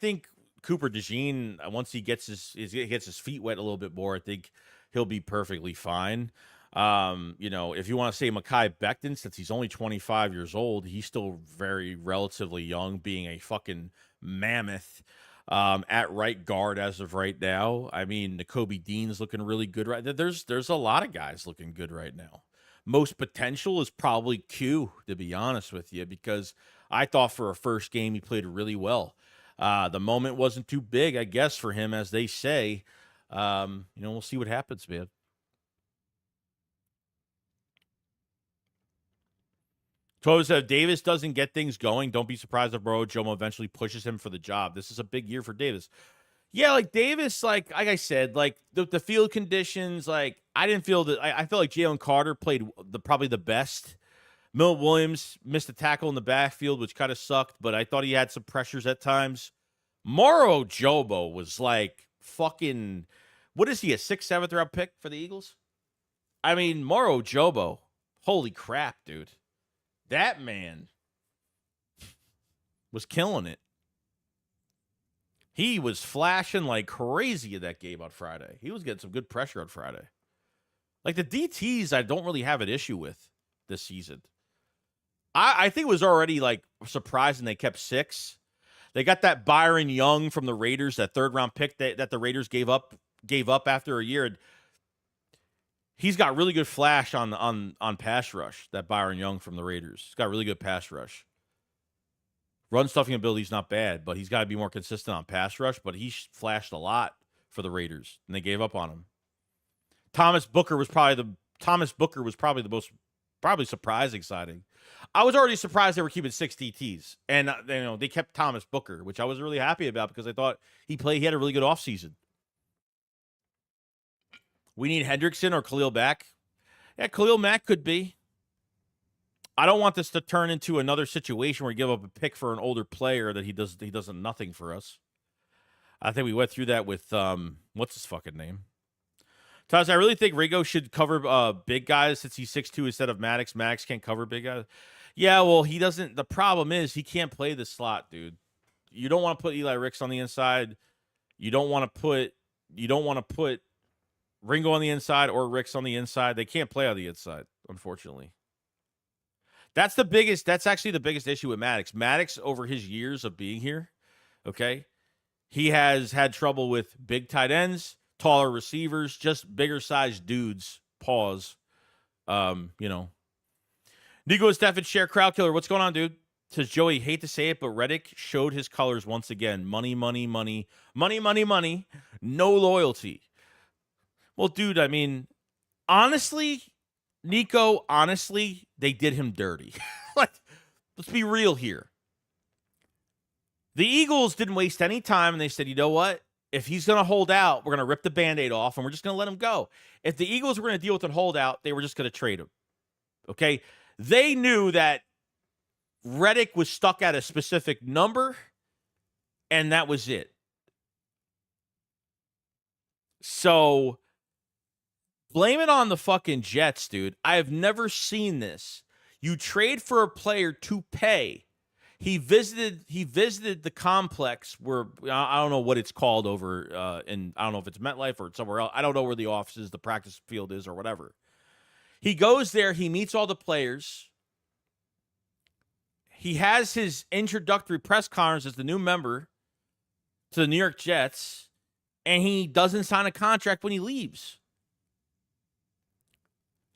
think Cooper DeJean, once he gets his feet wet a little bit more, I think he'll be perfectly fine. You know, if you want to say Mekhi Becton, since he's only 25 years old, he's still very relatively young, being a fucking mammoth at right guard as of right now. I mean, Nakobe Dean's looking really good right. There's a lot of guys looking good right now. Most potential is probably Q, to be honest with you, because I thought for a first game he played really well. The moment wasn't too big, I guess, for him, as they say. You know, we'll see what happens, man. So if Davis doesn't get things going, don't be surprised if Bro Jomo eventually pushes him for the job. This is a big year for Davis. Yeah, like Davis, like I said, like the field conditions, like I didn't feel that. I felt like Jalen Carter played probably the best. Milt Williams missed a tackle in the backfield, which kind of sucked, but I thought he had some pressures at times. Moro Jobo was like fucking, what is he, a 6th, 7th round pick for the Eagles? I mean, Moro Jobo, holy crap, dude. That man was killing it. He was flashing like crazy in that game on Friday. He was getting some good pressure on Friday. Like the DTs, I don't really have an issue with this season. I think it was already like surprising they kept 6. They got that Byron Young from the Raiders, that 3rd round pick that the Raiders gave up after a year. He's got really good flash on pass rush, that Byron Young from the Raiders. He's got really good pass rush. Run stuffing ability's not bad, but he's got to be more consistent on pass rush, but he flashed a lot for the Raiders, and they gave up on him. Thomas Booker was probably the most surprising signing. I was already surprised they were keeping 6 DTs, and they kept Thomas Booker, which I was really happy about because I thought he had a really good offseason. We need Hendrickson or Khalil Mack. Yeah, Khalil Mack could be. I don't want this to turn into another situation where we give up a pick for an older player that he does nothing for us. I think we went through that with what's his fucking name? Taz, I really think Ringo should cover big guys since he's 6'2" instead of Maddox. Maddox can't cover big guys. Yeah, well, he doesn't. The problem is he can't play the slot, dude. You don't want to put Eli Ricks on the inside. You don't want to put Ringo on the inside or Ricks on the inside. They can't play on the inside, unfortunately. That's actually the biggest issue with Maddox. Maddox, over his years of being here, okay, he has had trouble with big tight ends, taller receivers, just bigger sized dudes. Pause. Nico Steffin, share crowd killer. What's going on, dude? Says Joey, hate to say it, but Reddick showed his colors once again. Money, money, money, money, money, money. No loyalty. Well, dude, I mean, honestly, Nico, honestly, they did him dirty. Like, let's be real here. The Eagles didn't waste any time, and they said, you know what? If he's going to hold out, we're going to rip the Band-Aid off, and we're just going to let him go. If the Eagles were going to deal with a holdout, they were just going to trade him. Okay? They knew that Reddick was stuck at a specific number, and that was it. So, blame it on the fucking Jets, dude. I have never seen this. You trade for a player to pay. He visited the complex where I don't know what it's called over in I don't know if it's MetLife or somewhere else. I don't know where the office is, the practice field is, or whatever. He goes there, he meets all the players. He has his introductory press conference as the new member to the New York Jets, and he doesn't sign a contract when he leaves.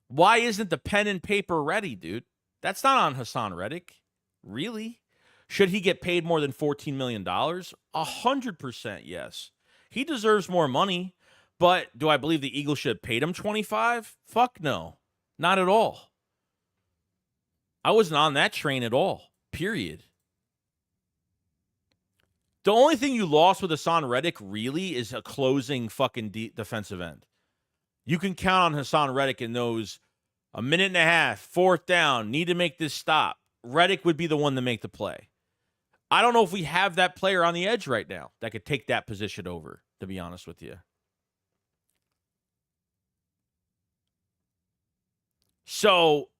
Why isn't the pen and paper ready, dude? That's not on Hassan Reddick. Really? Should he get paid more than $14 million? 100% yes. He deserves more money, but do I believe the Eagles should have paid him $25? Fuck no. Not at all. I wasn't on that train at all. Period. The only thing you lost with Hassan Reddick really is a closing fucking defensive end. You can count on Hassan Reddick in those a minute and a half, fourth down, need to make this stop. Reddick would be the one to make the play. I don't know if we have that player on the edge right now that could take that position over, to be honest with you. So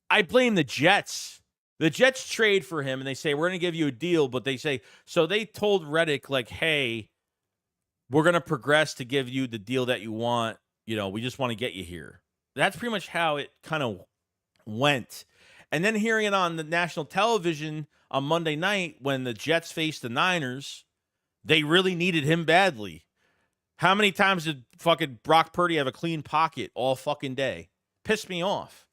I blame the Jets. The Jets trade for him, and they say, we're going to give you a deal, but they say, so they told Reddick, like, hey, we're going to progress to give you the deal that you want. You know, we just want to get you here. That's pretty much how it kind of went. And then hearing it on the national television on Monday night when the Jets faced the Niners, they really needed him badly. How many times did fucking Brock Purdy have a clean pocket all fucking day? Pissed me off.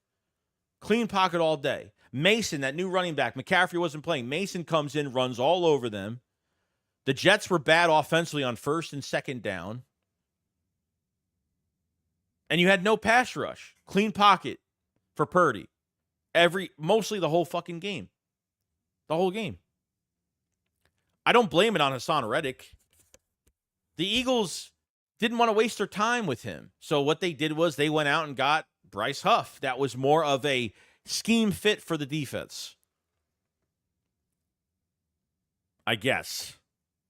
Clean pocket all day. Mason, that new running back, McCaffrey wasn't playing. Mason comes in, runs all over them. The Jets were bad offensively on first and second down. And you had no pass rush. Clean pocket for Purdy. Mostly the whole fucking game. The whole game. I don't blame it on Hassan Reddick. The Eagles didn't want to waste their time with him. So what they did was they went out and got Bryce Huff. That was more of a scheme fit for the defense, I guess.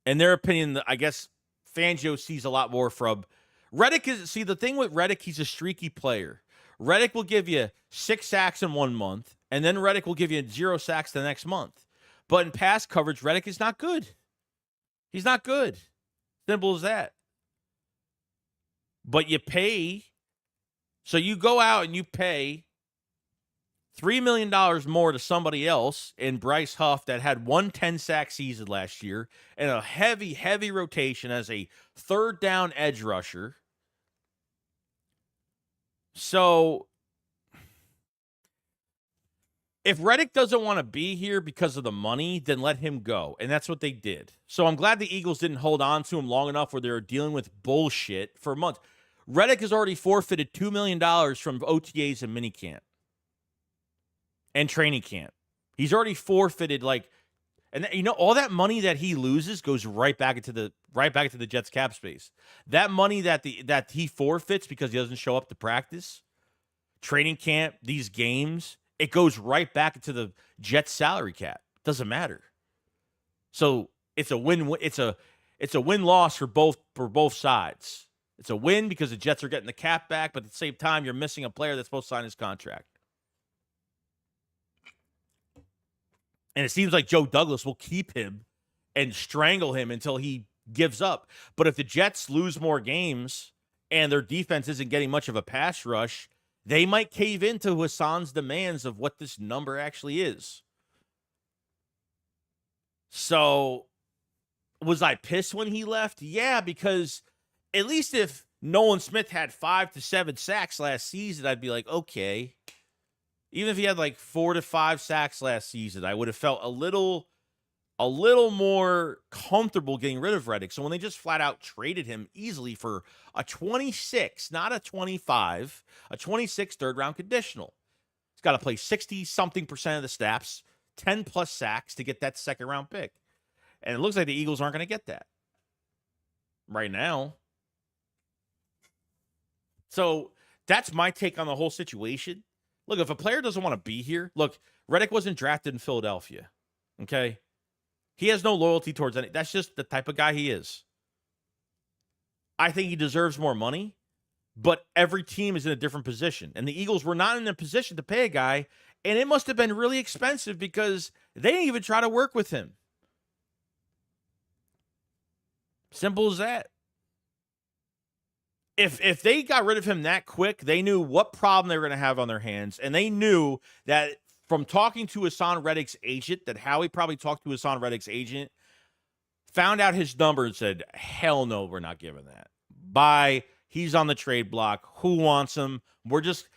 In their opinion, I guess Fangio sees a lot more from Reddick. The thing with Reddick, he's a streaky player. Reddick will give you 6 sacks in 1 month, and then Reddick will give you 0 sacks the next month. But in pass coverage, Reddick is not good. He's not good. Simple as that. But you pay. So you go out and you pay $3 million more to somebody else in Bryce Huff that had 1 10-sack season last year and a heavy, heavy rotation as a third down edge rusher. So if Reddick doesn't want to be here because of the money, then let him go. And that's what they did. So I'm glad the Eagles didn't hold on to him long enough where they were dealing with bullshit for months. Reddick has already forfeited $2 million from OTAs and minicamp and training camp. He's already forfeited and you know, all that money that he loses goes right back into the Jets cap space. That money that he forfeits because he doesn't show up to practice, training camp, these games, it goes right back into the Jets salary cap. Doesn't matter. So it's a win. It's a win-loss for both sides. It's a win because the Jets are getting the cap back, but at the same time, you're missing a player that's supposed to sign his contract. And it seems like Joe Douglas will keep him and strangle him until he gives up. But if the Jets lose more games and their defense isn't getting much of a pass rush, they might cave into Hassan's demands of what this number actually is. So, was I pissed when he left? Yeah, because at least if Nolan Smith had 5 to 7 sacks last season, I'd be like, okay. Even if he had like 4 to 5 sacks last season, I would have felt a little more comfortable getting rid of Reddick. So when they just flat out traded him easily for a 26, not a 25, a 26 third round conditional. He's got to play 60-something% of the snaps, 10 plus sacks to get that second round pick. And it looks like the Eagles aren't going to get that right now. So that's my take on the whole situation. Look, if a player doesn't want to be here, look, Reddick wasn't drafted in Philadelphia. Okay? He has no loyalty towards any. That's just the type of guy he is. I think he deserves more money, but every team is in a different position. And the Eagles were not in a position to pay a guy, and it must have been really expensive because they didn't even try to work with him. Simple as that. If they got rid of him that quick, they knew what problem they were going to have on their hands, and they knew that from talking to Hassan Reddick's agent, that Howie probably talked to Hassan Reddick's agent, found out his number and said, hell no, we're not giving that. Bye. He's on the trade block. Who wants him? We're just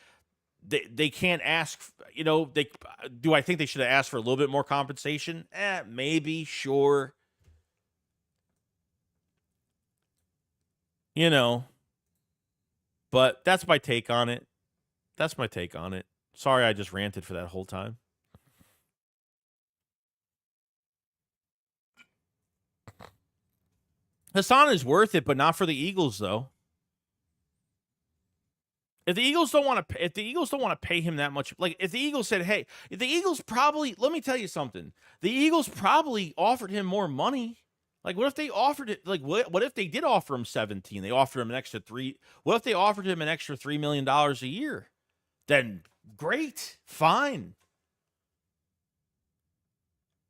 they can't ask, do I think they should have asked for a little bit more compensation? Maybe, sure. But that's my take on it. Sorry, I just ranted for that whole time. Hassan is worth it, but not for the Eagles, though. If the Eagles don't want to pay him that much, like if the Eagles said, "Hey," if the Eagles probably, let me tell you something. The Eagles probably offered him more money. Like, what if they offered it? Like, what if they did offer him 17? They offered him an extra 3. What if they offered him an extra $3 million a year? Then great, fine.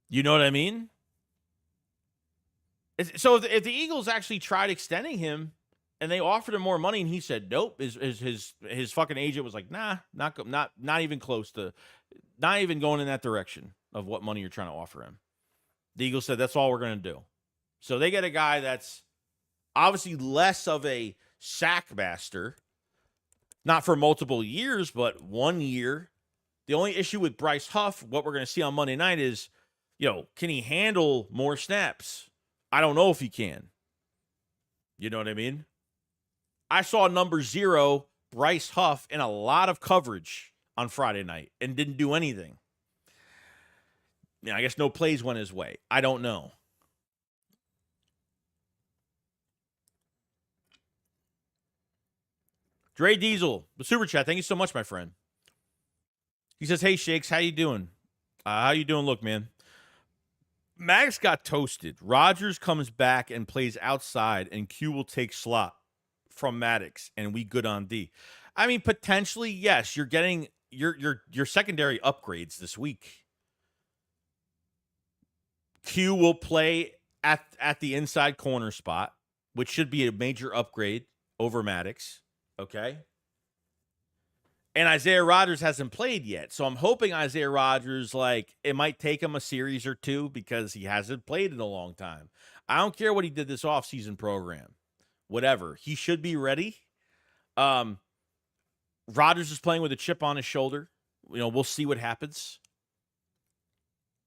You know what I mean? So if the Eagles actually tried extending him and they offered him more money and he said nope, his fucking agent was like, nah, not even close to, not even going in that direction of what money you're trying to offer him. The Eagles said that's all we're going to do. So they get a guy that's obviously less of a sack master, not for multiple years, but 1 year. The only issue with Bryce Huff, what we're going to see on Monday night is, can he handle more snaps? I don't know if he can. You know what I mean? I saw number 0, Bryce Huff, in a lot of coverage on Friday night and didn't do anything. I guess no plays went his way. I don't know. Dre Diesel, the super chat. Thank you so much, my friend. He says, "Hey Shakes, how you doing? How you doing? Look, man, Max got toasted. Rodgers comes back and plays outside, and Q will take slot from Maddox, and we good on D." I mean, potentially, yes. You're getting your secondary upgrades this week. Q will play at the inside corner spot, which should be a major upgrade over Maddox. Okay. And Isaiah Rodgers hasn't played yet. So I'm hoping Isaiah Rodgers, it might take him a series or two because he hasn't played in a long time. I don't care what he did this offseason program. Whatever. He should be ready. Rodgers is playing with a chip on his shoulder. We'll see what happens.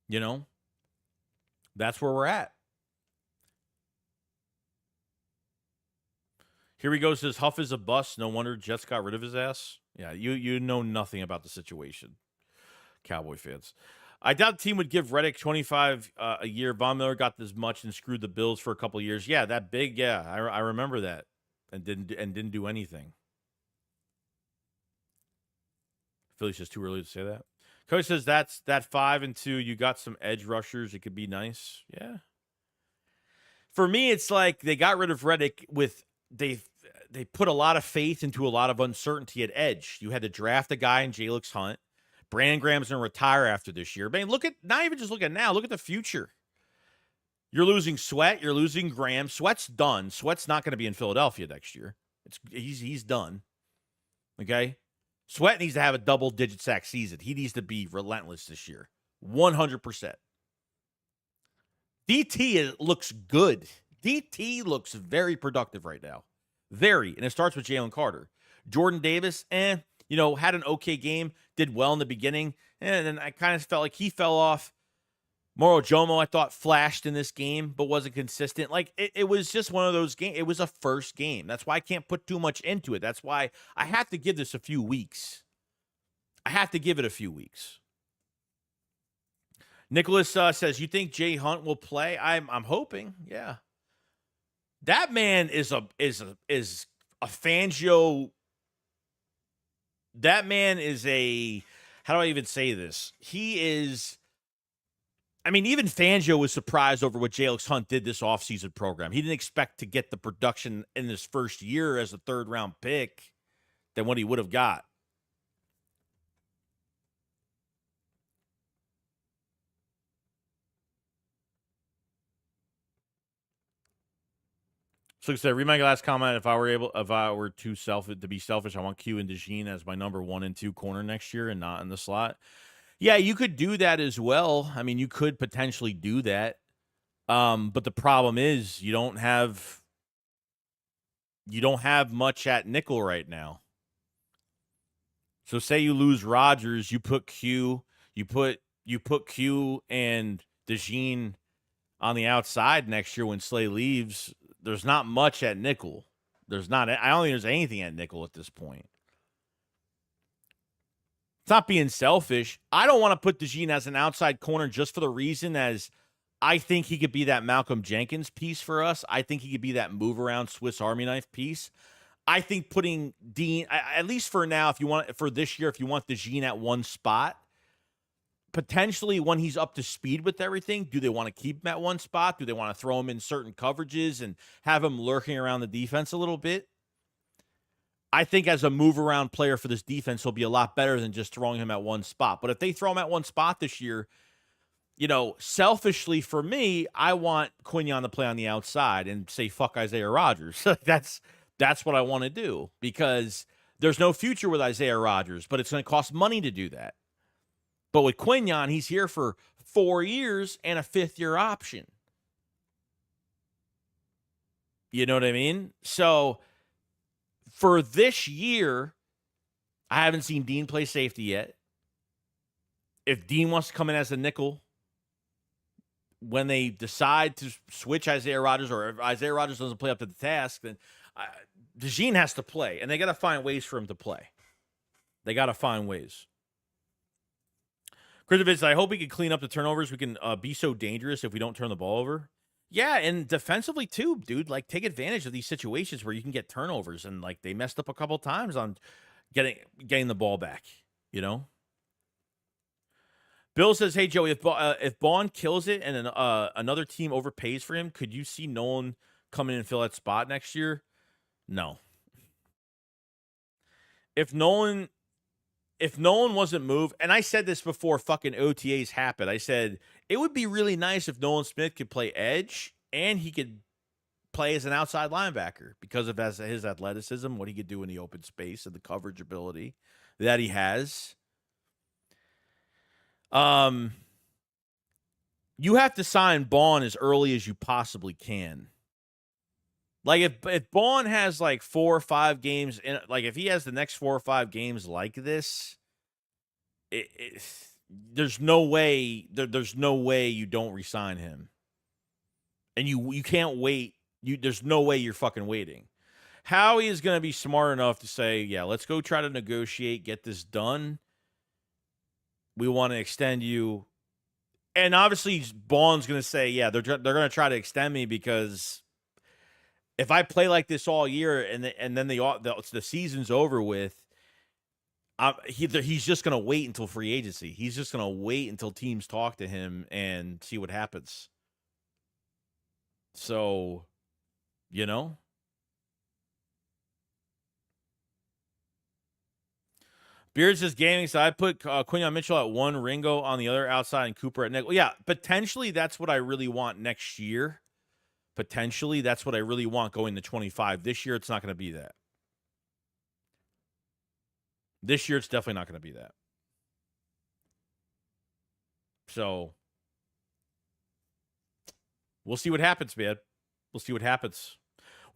That's where we're at. Here he goes, says Huff is a bust. No wonder Jets got rid of his ass. Yeah, you know nothing about the situation, Cowboy fans. I doubt the team would give Reddick 25 a year. Von Miller got this much and screwed the Bills for a couple of years. Yeah, that big. Yeah, I remember that, and didn't do anything. I feel it's just too early to say that. Coach says that's that 5 and 2. You got some edge rushers. It could be nice. Yeah. For me, it's like they got rid of Reddick with. They put a lot of faith into a lot of uncertainty at edge. You had to draft a guy in Jalix Hunt. Brandon Graham's going to retire after this year. Man, look at now. Look at the future. You're losing Sweat. You're losing Graham. Sweat's done. Sweat's not going to be in Philadelphia next year. He's done. Okay? Sweat needs to have a double-digit sack season. He needs to be relentless this year. 100%. DT looks good. DT looks very productive right now. Very. And it starts with Jalen Carter. Jordan Davis, had an okay game, did well in the beginning, and then I kind of felt like he fell off. Moro Jomo, I thought, flashed in this game, but wasn't consistent. Like, it was just one of those games. It was a first game. That's why I can't put too much into it. That's why I have to give this a few weeks. I have to give it a few weeks. Nicholas says, you think Jay Hunt will play? I'm hoping, yeah. That man is a Fangio. That man is a, how do I even say this? He is, I mean, even Fangio was surprised over what Jalen Hunt did this offseason program. He didn't expect to get the production in his first year as a third-round pick than what he would have got. So like I said, read my last comment. If I were to be selfish, I want Q and DeJean as my number 1 and 2 corner next year and not in the slot. Yeah, you could do that as well. I mean, you could potentially do that. But the problem is you don't have much at nickel right now. So say you lose Rodgers, you put Q and DeJean on the outside next year when Slay leaves. There's not much at nickel. I don't think there's anything at nickel at this point. It's not being selfish. I don't want to put DeJean as an outside corner just for the reason as I think he could be that Malcolm Jenkins piece for us. I think he could be that move around Swiss Army knife piece. I think putting Dean, at least for now, for this year, if you want DeJean at one spot, potentially when he's up to speed with everything, do they want to keep him at one spot? Do they want to throw him in certain coverages and have him lurking around the defense a little bit? I think as a move-around player for this defense, he'll be a lot better than just throwing him at one spot. But if they throw him at one spot this year, selfishly for me, I want Quinyon to play on the outside and say, fuck Isaiah Rodgers. That's what I want to do because there's no future with Isaiah Rodgers, but it's going to cost money to do that. But with Quinyon, he's here for 4 years and a 5th-year option. You know what I mean? So for this year, I haven't seen Dean play safety yet. If Dean wants to come in as a nickel, when they decide to switch Isaiah Rodgers or if Isaiah Rodgers doesn't play up to the task, then DeJean has to play, and they got to find ways for him to play. They got to find ways. Christopher, I hope we can clean up the turnovers. We can be so dangerous if we don't turn the ball over. Yeah, and defensively too, dude. Like, take advantage of these situations where you can get turnovers, and like they messed up a couple times on getting the ball back. Bill says, "Hey Joey, if Bond kills it and another team overpays for him, could you see Nolan come in and fill that spot next year?" No. If Nolan wasn't moved, and I said this before fucking OTAs happened, I said it would be really nice if Nolan Smith could play edge and he could play as an outside linebacker because of his athleticism, what he could do in the open space and the coverage ability that he has. You have to sign Bond as early as you possibly can. Like if Bond has like 4 or 5 games in, like if he has the next 4 or 5 games like this, there's no way there's no way you don't resign him. And you can't wait. There's no way you're fucking waiting. Howie is going to be smart enough to say, yeah, let's go try to negotiate, get this done. We want to extend you. And obviously Bond's going to say, yeah, they're going to try to extend me because if I play like this all year and then the season's over with, he's just going to wait until free agency. He's just going to wait until teams talk to him and see what happens. So, Beard says gaming, so I put Quinyon Mitchell at 1, Ringo on the other outside, and Cooper at nickel. Yeah, potentially that's what I really want next year. Potentially that's what I really want going to 25. This year it's not going to be that. This year it's definitely not going to be that. So we'll see what happens, man. We'll see what happens.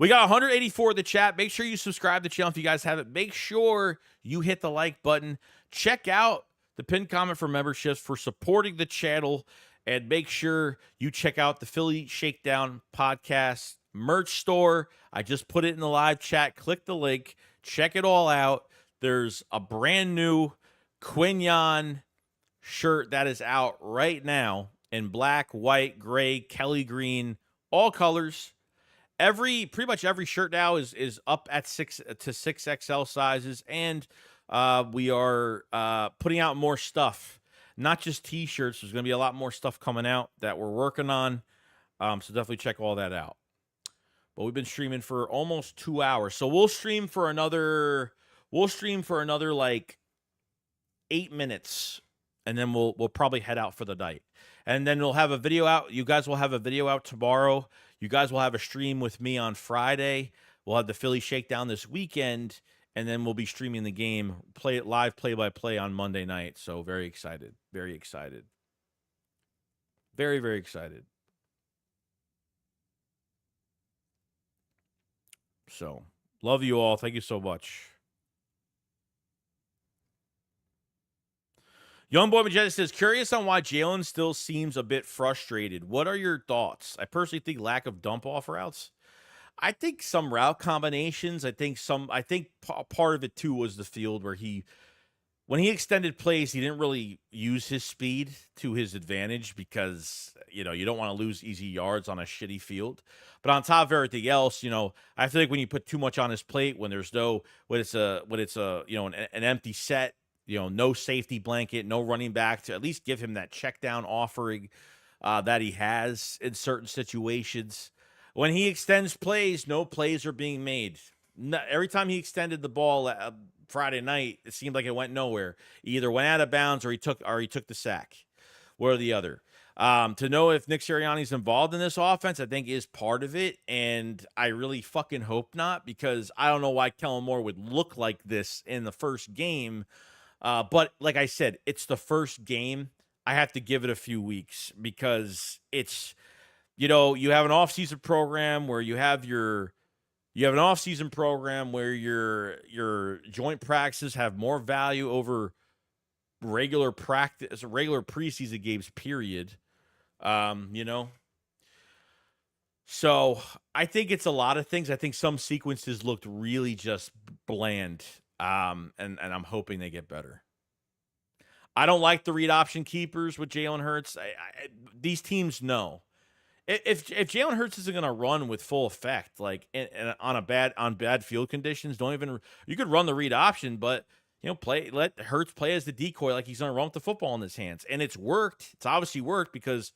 We got 184 in the chat. Make sure you subscribe to the channel if you guys haven't. Make sure you hit the like button. Check out the pinned comment for memberships for supporting the channel. And make sure you check out the Philly Shakedown podcast merch store. I just put it in the live chat. Click the link. Check it all out. There's a brand new Quignon shirt that is out right now in black, white, gray, Kelly green, all colors. Pretty much every shirt now is up at 6 to 6XL sizes, and we are putting out more stuff, not just t-shirts. There's going to be a lot more stuff coming out that we're working on, so definitely check all that out. But we've been streaming for almost 2 hours, so we'll stream for another like 8 minutes, and then we'll probably head out for the night. And then we'll have a video out. You guys will have a video out tomorrow. You guys will have a stream with me on Friday. We'll have the Philly Shakedown this weekend, and then we'll be streaming the game, live play-by-play on Monday night. So very excited. Very excited. Very, very excited. So, love you all. Thank you so much. Youngboy Majestic says, curious on why Jalen still seems a bit frustrated. What are your thoughts? I personally think lack of dump-off routes. I think some route combinations. I think part of it, too, was the field where when he extended plays, he didn't really use his speed to his advantage because, you don't want to lose easy yards on a shitty field. But on top of everything else, I feel like when you put too much on his plate, when it's an empty set, no safety blanket, no running back to at least give him that check down offering that he has in certain situations. When he extends plays, no plays are being made. Every time he extended the ball Friday night, it seemed like it went nowhere. He either went out of bounds or he took the sack, one or the other. To know if Nick Sirianni's involved in this offense, I think is part of it, and I really fucking hope not, because I don't know why Kellen Moore would look like this in the first game. But like I said, it's the first game. I have to give it a few weeks because it's, you have an off-season program where your joint practices have more value over regular preseason games, period. So I think it's a lot of things. I think some sequences looked really just bland. And I'm hoping they get better. I don't like the read option keepers with Jalen Hurts. These teams know if Jalen Hurts isn't going to run with full effect, like on bad field conditions, you could run the read option, but let Hurts play as the decoy, like he's going to run with the football in his hands, and it's worked. It's obviously worked because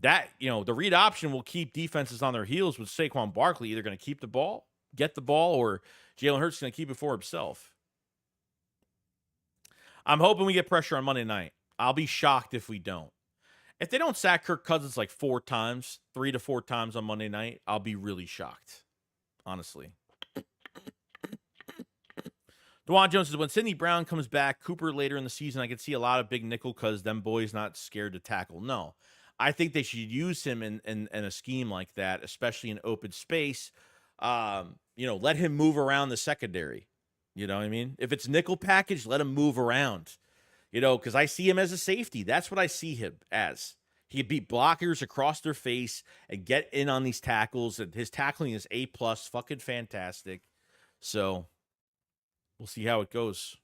that the read option will keep defenses on their heels with Saquon Barkley either going to keep the ball, get the ball, or Jalen Hurts is going to keep it for himself. I'm hoping we get pressure on Monday night. I'll be shocked if we don't. If they don't sack Kirk Cousins like 3 to 4 times on Monday night, I'll be really shocked, honestly. Dewan Jones says, when Sidney Brown comes back, Cooper later in the season, I could see a lot of big nickel because them boys not scared to tackle. No, I think they should use him in a scheme like that, especially in open space. Let him move around the secondary. You know what I mean? If it's nickel package, let him move around. Because I see him as a safety. That's what I see him as. He'd beat blockers across their face and get in on these tackles. And his tackling is A+, fucking fantastic. So we'll see how it goes.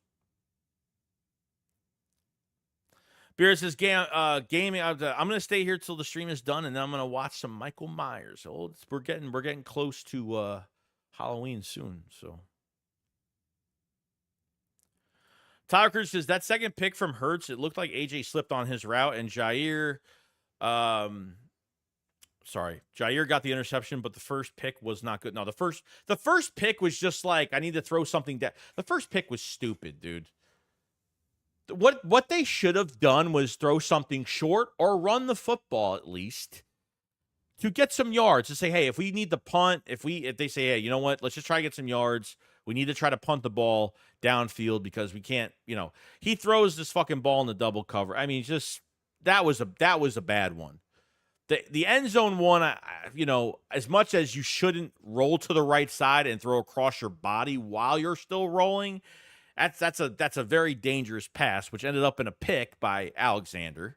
Beer says, gaming. I'm going to stay here till the stream is done, and then I'm going to watch some Michael Myers. So we're getting close to Halloween soon. So Tyler Cruz says, that second pick from Hurts, it looked like AJ slipped on his route, and Jair got the interception, but the first pick was not good. No, the first pick was just like, I need to throw something down. The first pick was stupid, dude. What they should have done was throw something short or run the football at least to get some yards. To say, hey, if we need to punt, if they say, hey, you know what, let's just try to get some yards. We need to try to punt the ball downfield because we can't, he throws this fucking ball in the double cover. I mean, just that was a bad one. The end zone one, you know, as much as you shouldn't roll to the right side and throw across your body while you're still rolling, that's a very dangerous pass, which ended up in a pick by Alexander.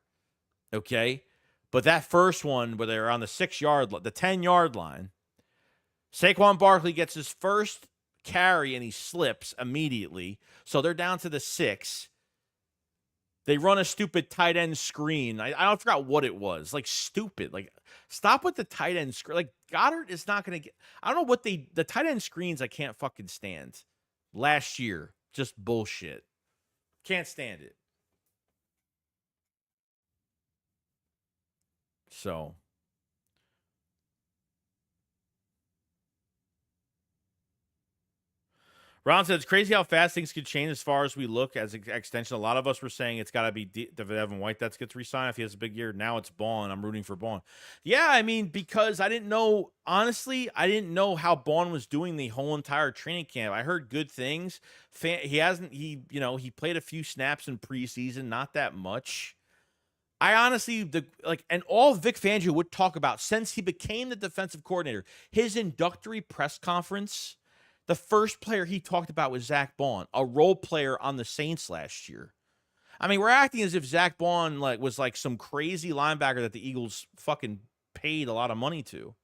Okay, but that first one where they're on the 10-yard line, Saquon Barkley gets his first carry and he slips immediately, so they're down to the 6. They run a stupid tight end screen. I forgot what it was. Like, stupid. Like, stop with the tight end screen. Like, Goddard is not going to get. I don't know what the tight end screens I can't fucking stand. Last year, just bullshit. Can't stand it. So. Ron said, it's crazy how fast things could change as far as we look as an extension. A lot of us were saying it's got to be Devin White that gets re-signed if he has a big year. Now it's Bond. I'm rooting for Bond. Yeah, I mean, because I didn't know, honestly, I didn't know how Bond was doing the whole entire training camp. I heard good things. He played a few snaps in preseason, not that much. I honestly, and all Vic Fangio would talk about since he became the defensive coordinator, his inductory press conference, the first player he talked about was Zach Bond, a role player on the Saints last year. I mean, we're acting as if Zach Bond was some crazy linebacker that the Eagles fucking paid a lot of money to.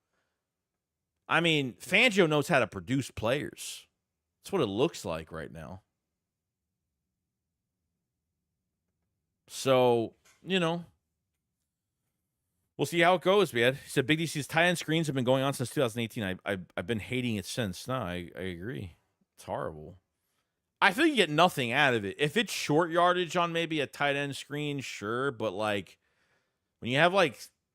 I mean, Fangio knows how to produce players. That's what it looks like right now. So, you know, we'll see how it goes, man. He said Big DC's tight end screens have been going on since 2018. I've been hating it since. No, I agree. It's horrible. I feel you get nothing out of it. If it's short yardage on maybe a tight end screen, sure. But, like, when you have,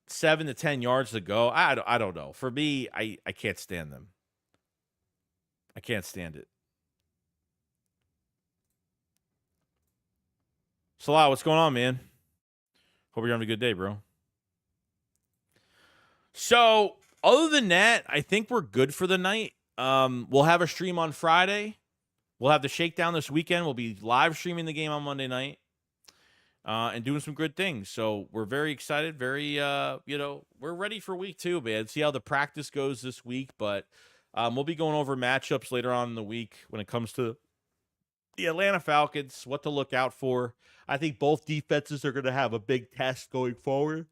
7 to 10 yards to go, I don't know. For me, I can't stand them. I can't stand it. Salah, what's going on, man? Hope you're having a good day, bro. So, other than that, I think we're good for the night. We'll have a stream on Friday. We'll have the shakedown this weekend. We'll be live streaming the game on Monday night and doing some good things. So, we're very excited. Very, we're ready for week 2, man. See how the practice goes this week. But we'll be going over matchups later on in the week when it comes to the Atlanta Falcons, what to look out for. I think both defenses are going to have a big test going forward.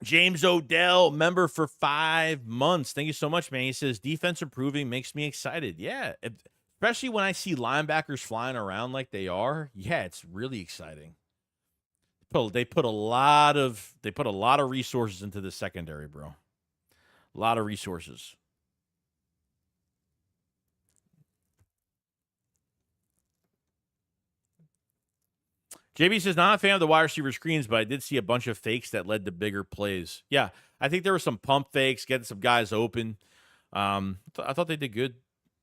James Odell, member for 5 months. Thank you so much, man. He says, defense improving makes me excited. Yeah, especially when I see linebackers flying around like they are. Yeah, it's really exciting. They put a lot of resources into the secondary, bro. A lot of resources. JB says, not a fan of the wide receiver screens, but I did see a bunch of fakes that led to bigger plays. Yeah, I think there were some pump fakes, getting some guys open. I thought they did good.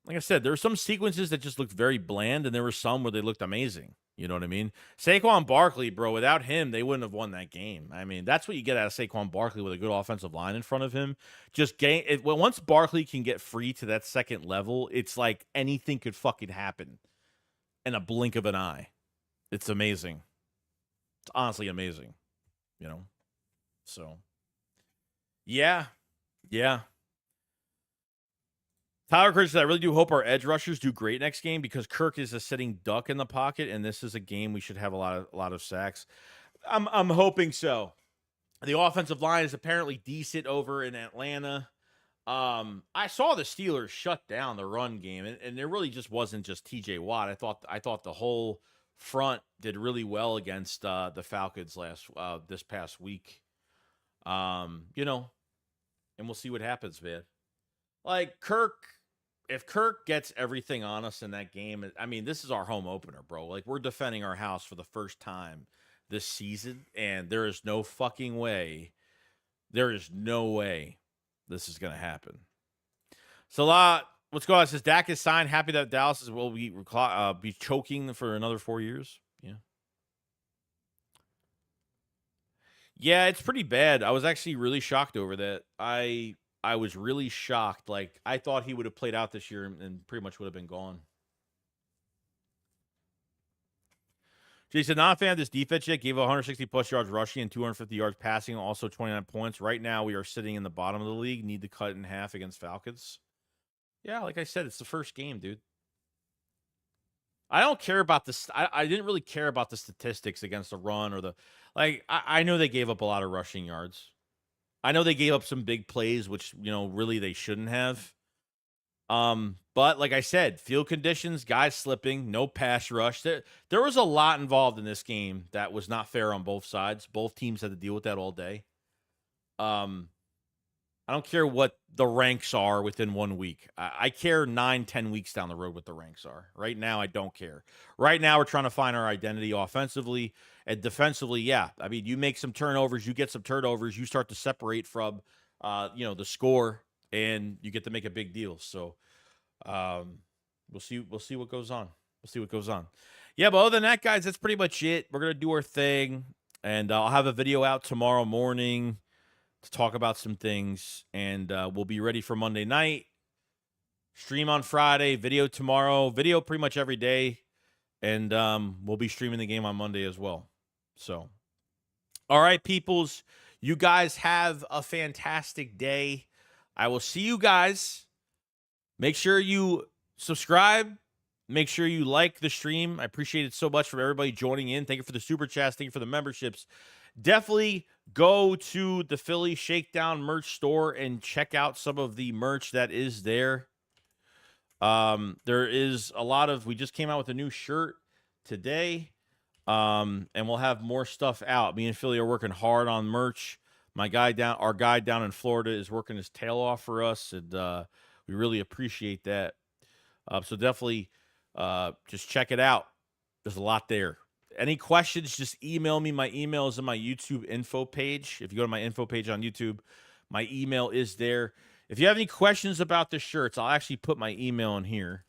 Like I said, there were some sequences that just looked very bland, and there were some where they looked amazing. You know what I mean? Saquon Barkley, bro, without him, they wouldn't have won that game. I mean, that's what you get out of Saquon Barkley with a good offensive line in front of him. Once Barkley can get free to that second level, it's like anything could fucking happen in a blink of an eye. It's amazing. It's honestly amazing, So, yeah. Tyler Kirk said, I really do hope our edge rushers do great next game because Kirk is a sitting duck in the pocket, and this is a game we should have a lot of sacks. I'm hoping so. The offensive line is apparently decent over in Atlanta. I saw the Steelers shut down the run game, and there really just wasn't just TJ Watt. I thought the whole front did really well against the Falcons this past week. And we'll see what happens, man. Like if Kirk gets everything on us in that game, I mean, this is our home opener, bro. Like, we're defending our house for the first time this season, and there is no fucking way. There is no way this is going to happen. Salah, what's going on? It says Dak is signed. Happy that Dallas will be choking for another 4 years. Yeah. Yeah, it's pretty bad. I was actually really shocked over that. I was really shocked. Like, I thought he would have played out this year and pretty much would have been gone. Jason, not a fan of this defense yet. Gave 160 plus yards rushing and 250 yards passing, also 29 points. Right now, we are sitting in the bottom of the league. Need to cut it in half against Falcons. Yeah, like I said, it's the first game, dude. I don't care about this. I didn't really care about the statistics against the run or the like. I know they gave up a lot of rushing yards. I know they gave up some big plays, which really they shouldn't have. But like I said, field conditions, guys slipping, no pass rush. There was a lot involved in this game that was not fair on both sides. Both teams had to deal with that all day. I don't care what the ranks are within 1 week. I care 9-10 weeks down the road what the ranks are. Right now, I don't care. Right now, we're trying to find our identity offensively and defensively. Yeah, I mean, you make some turnovers, you get some turnovers, you start to separate from, the score, and you get to make a big deal. So, we'll see what goes on. We'll see what goes on. Yeah, but other than that, guys, that's pretty much it. We're gonna do our thing, and I'll have a video out tomorrow morning to talk about some things, and we'll be ready for Monday night. Stream on Friday, video tomorrow, video pretty much every day, and we'll be streaming the game on Monday as well. So, all right, peoples, you guys have a fantastic day. I will see you guys. Make sure you subscribe. Make sure you like the stream. I appreciate it so much for everybody joining in. Thank you for the super chats. Thank you for the memberships. Definitely go to the Philly Shakedown merch store and check out some of the merch that is there. There is a lot of, we just came out with a new shirt today. And we'll have more stuff out. Me and Philly are working hard on merch. Our guy down in Florida is working his tail off for us, and we really appreciate that. So definitely just check it out. There's a lot there. Any questions, just email me. My email is in my YouTube info page. If you go to my info page on YouTube, my email is there. If you have any questions about the shirts, I'll actually put my email in here.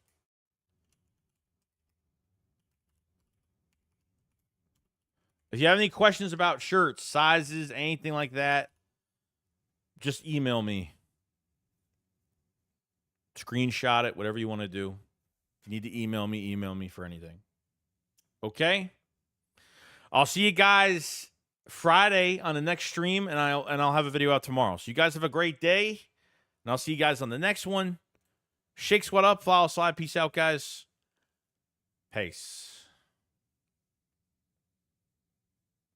If you have any questions about shirts, sizes, anything like that, just email me. Screenshot it, whatever you want to do. If you need to email me for anything. Okay? I'll see you guys Friday on the next stream, and I'll have a video out tomorrow. So you guys have a great day, and I'll see you guys on the next one. Shakes, what up? Follow slide. Peace out, guys. Peace.